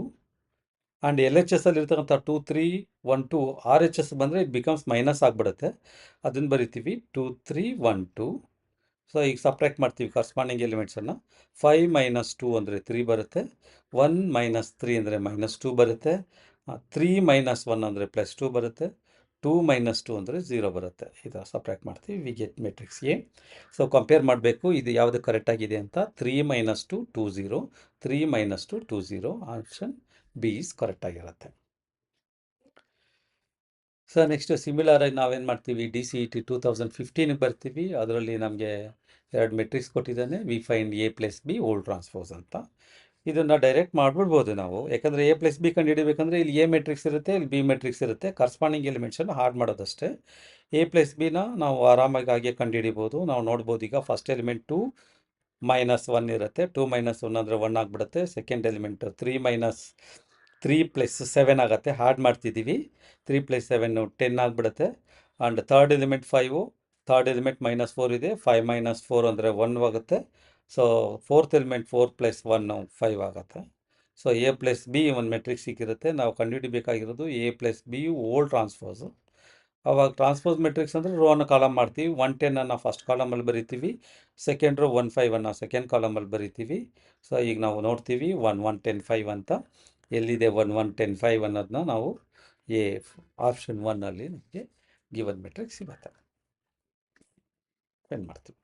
ಆ್ಯಂಡ್ LHS ಅಲ್ಲಿ ಇರ್ತಕ್ಕಂಥ 2 3 1 2 RHS ಬಂದರೆ ಇಟ್ ಬಿಕಮ್ಸ್ ಮೈನಸ್ ಆಗಿಬಿಡುತ್ತೆ. ಅದನ್ನು ಬರಿತೀವಿ 2 3 1 2. ಸೊ ಈಗ ಸಬ್ಟ್ರಾಕ್ಟ್ ಮಾಡ್ತೀವಿ ಕರೆಸ್ಪಾಂಡಿಂಗ್ ಎಲಿಮೆಂಟ್ಸನ್ನು. 5 - 2 ಅಂದರೆ 3 ಬರುತ್ತೆ. 1 - 3 ಅಂದರೆ -2 ಬರುತ್ತೆ. 3 - 1 ಅಂದರೆ +2 ಬರುತ್ತೆ. 2 - 2 ಅಂದರೆ 0 ಬರುತ್ತೆ. ಇದು ಸಬ್ಟ್ರಾಕ್ಟ್ ಮಾಡ್ತೀವಿ, we get matrix a. So compare ಮಾಡಬೇಕು ಇದು ಯಾವುದು ಕರೆಕ್ಟಾಗಿದೆ ಅಂತ. 3 - 2 2 0, 3 - 2 2 0. ಆಪ್ಷನ್ ಬಿ ಈಸ್ ಕರೆಕ್ಟಾಗಿರುತ್ತೆ. ಸೊ ನೆಕ್ಸ್ಟ್ ಸಿಮಿಲರ್ ಆಗಿ ನಾವೇನು ಮಾಡ್ತೀವಿ, DCET 2015 ಬರ್ತೀವಿ. ಅದರಲ್ಲಿ ನಮಗೆ 2 ಮೆಟ್ರಿಕ್ಸ್ ಕೊಟ್ಟಿದ್ದಾನೆ. We find A + B hole transpose ಅಂತ. ಇದನ್ನು ಡೈರೆಕ್ಟ್ ಮಾಡಿಬಿಡ್ಬೋದು ನಾವು, ಯಾಕಂದರೆ A + B ಕಂಡುಹಿಡಿಬೇಕಂದ್ರೆ ಇಲ್ಲಿ A ಮೆಟ್ರಿಕ್ಸ್ ಇರುತ್ತೆ, ಇಲ್ಲಿ B ಮೆಟ್ರಿಕ್ಸ್ ಇರುತ್ತೆ. ಕರೆಸ್ಪಾಂಡಿಂಗ್ ಎಲಿಮೆಂಟ್ಸನ್ನು ಹಾರ್ಡ್ ಮಾಡೋದಷ್ಟೇ. A + Bನ ನಾವು ಆರಾಮಾಗಿ ಹಾಗೆ ಕಂಡುಹಿಡಿಬೋದು. ನಾವು ನೋಡ್ಬೋದು ಈಗ ಫಸ್ಟ್ ಎಲಿಮೆಂಟ್ 2 - 1 ಇರುತ್ತೆ. 2 - 1 ಅಂದರೆ 1 ಆಗಿಬಿಡುತ್ತೆ. ಸೆಕೆಂಡ್ ಎಲಿಮೆಂಟ್ 3 + 7 ಆಗುತ್ತೆ. ಹಾರ್ಡ್ ಮಾಡ್ತಿದ್ದೀವಿ. 3 + 7 10 ಆಗಿಬಿಡುತ್ತೆ. And third element 5, third element -4 ಇದೆ. 5 - 4 ಅಂದರೆ 1 ಆಗುತ್ತೆ. ಸೊ ಫೋರ್ತ್ ಎಲಿಮೆಂಟ್ 4 + 1 5 ಆಗುತ್ತೆ. ಸೊ A + B ಒಂದು ಮೆಟ್ರಿಕ್ಸ್ ಸಿಕ್ಕಿರುತ್ತೆ. ನಾವು ಕಂಡುಹಿಡಿಬೇಕಾಗಿರೋದು A + B ಹೋಲ್ ಟ್ರಾನ್ಸ್ಪೋಸು. ಅವಾಗ ಟ್ರಾನ್ಸ್ಪೋಸ್ ಮೆಟ್ರಿಕ್ಸ್ ಅಂದರೆ ರೋ ಅನ್ನು ಕಾಲಮ್ ಮಾಡ್ತೀವಿ. 110 ಅನ್ನು ಫಸ್ಟ್ ಕಾಲಮಲ್ಲಿ ಬರಿತೀವಿ, ಸೆಕೆಂಡ್ ರೋ 15 ಅನ್ನು ಸೆಕೆಂಡ್ ಕಾಲಮಲ್ಲಿ ಬರಿತೀವಿ. ಸೊ ಈಗ ನಾವು ನೋಡ್ತೀವಿ 1 1 10 5 ಅಂತ ಎಲ್ಲಿದೆ 1 1 10 5 ಅನ್ನೋದನ್ನ ನಾವು ಆಪ್ಷನ್ 1 ಅಲ್ಲಿ ನಮಗೆ ಗಿವನ್ ಮೆಟ್ರಿಕ್ಸ್ ಸಿಗುತ್ತೆ. ಪೆನ್ ಮಾಡ್ತೀವಿ.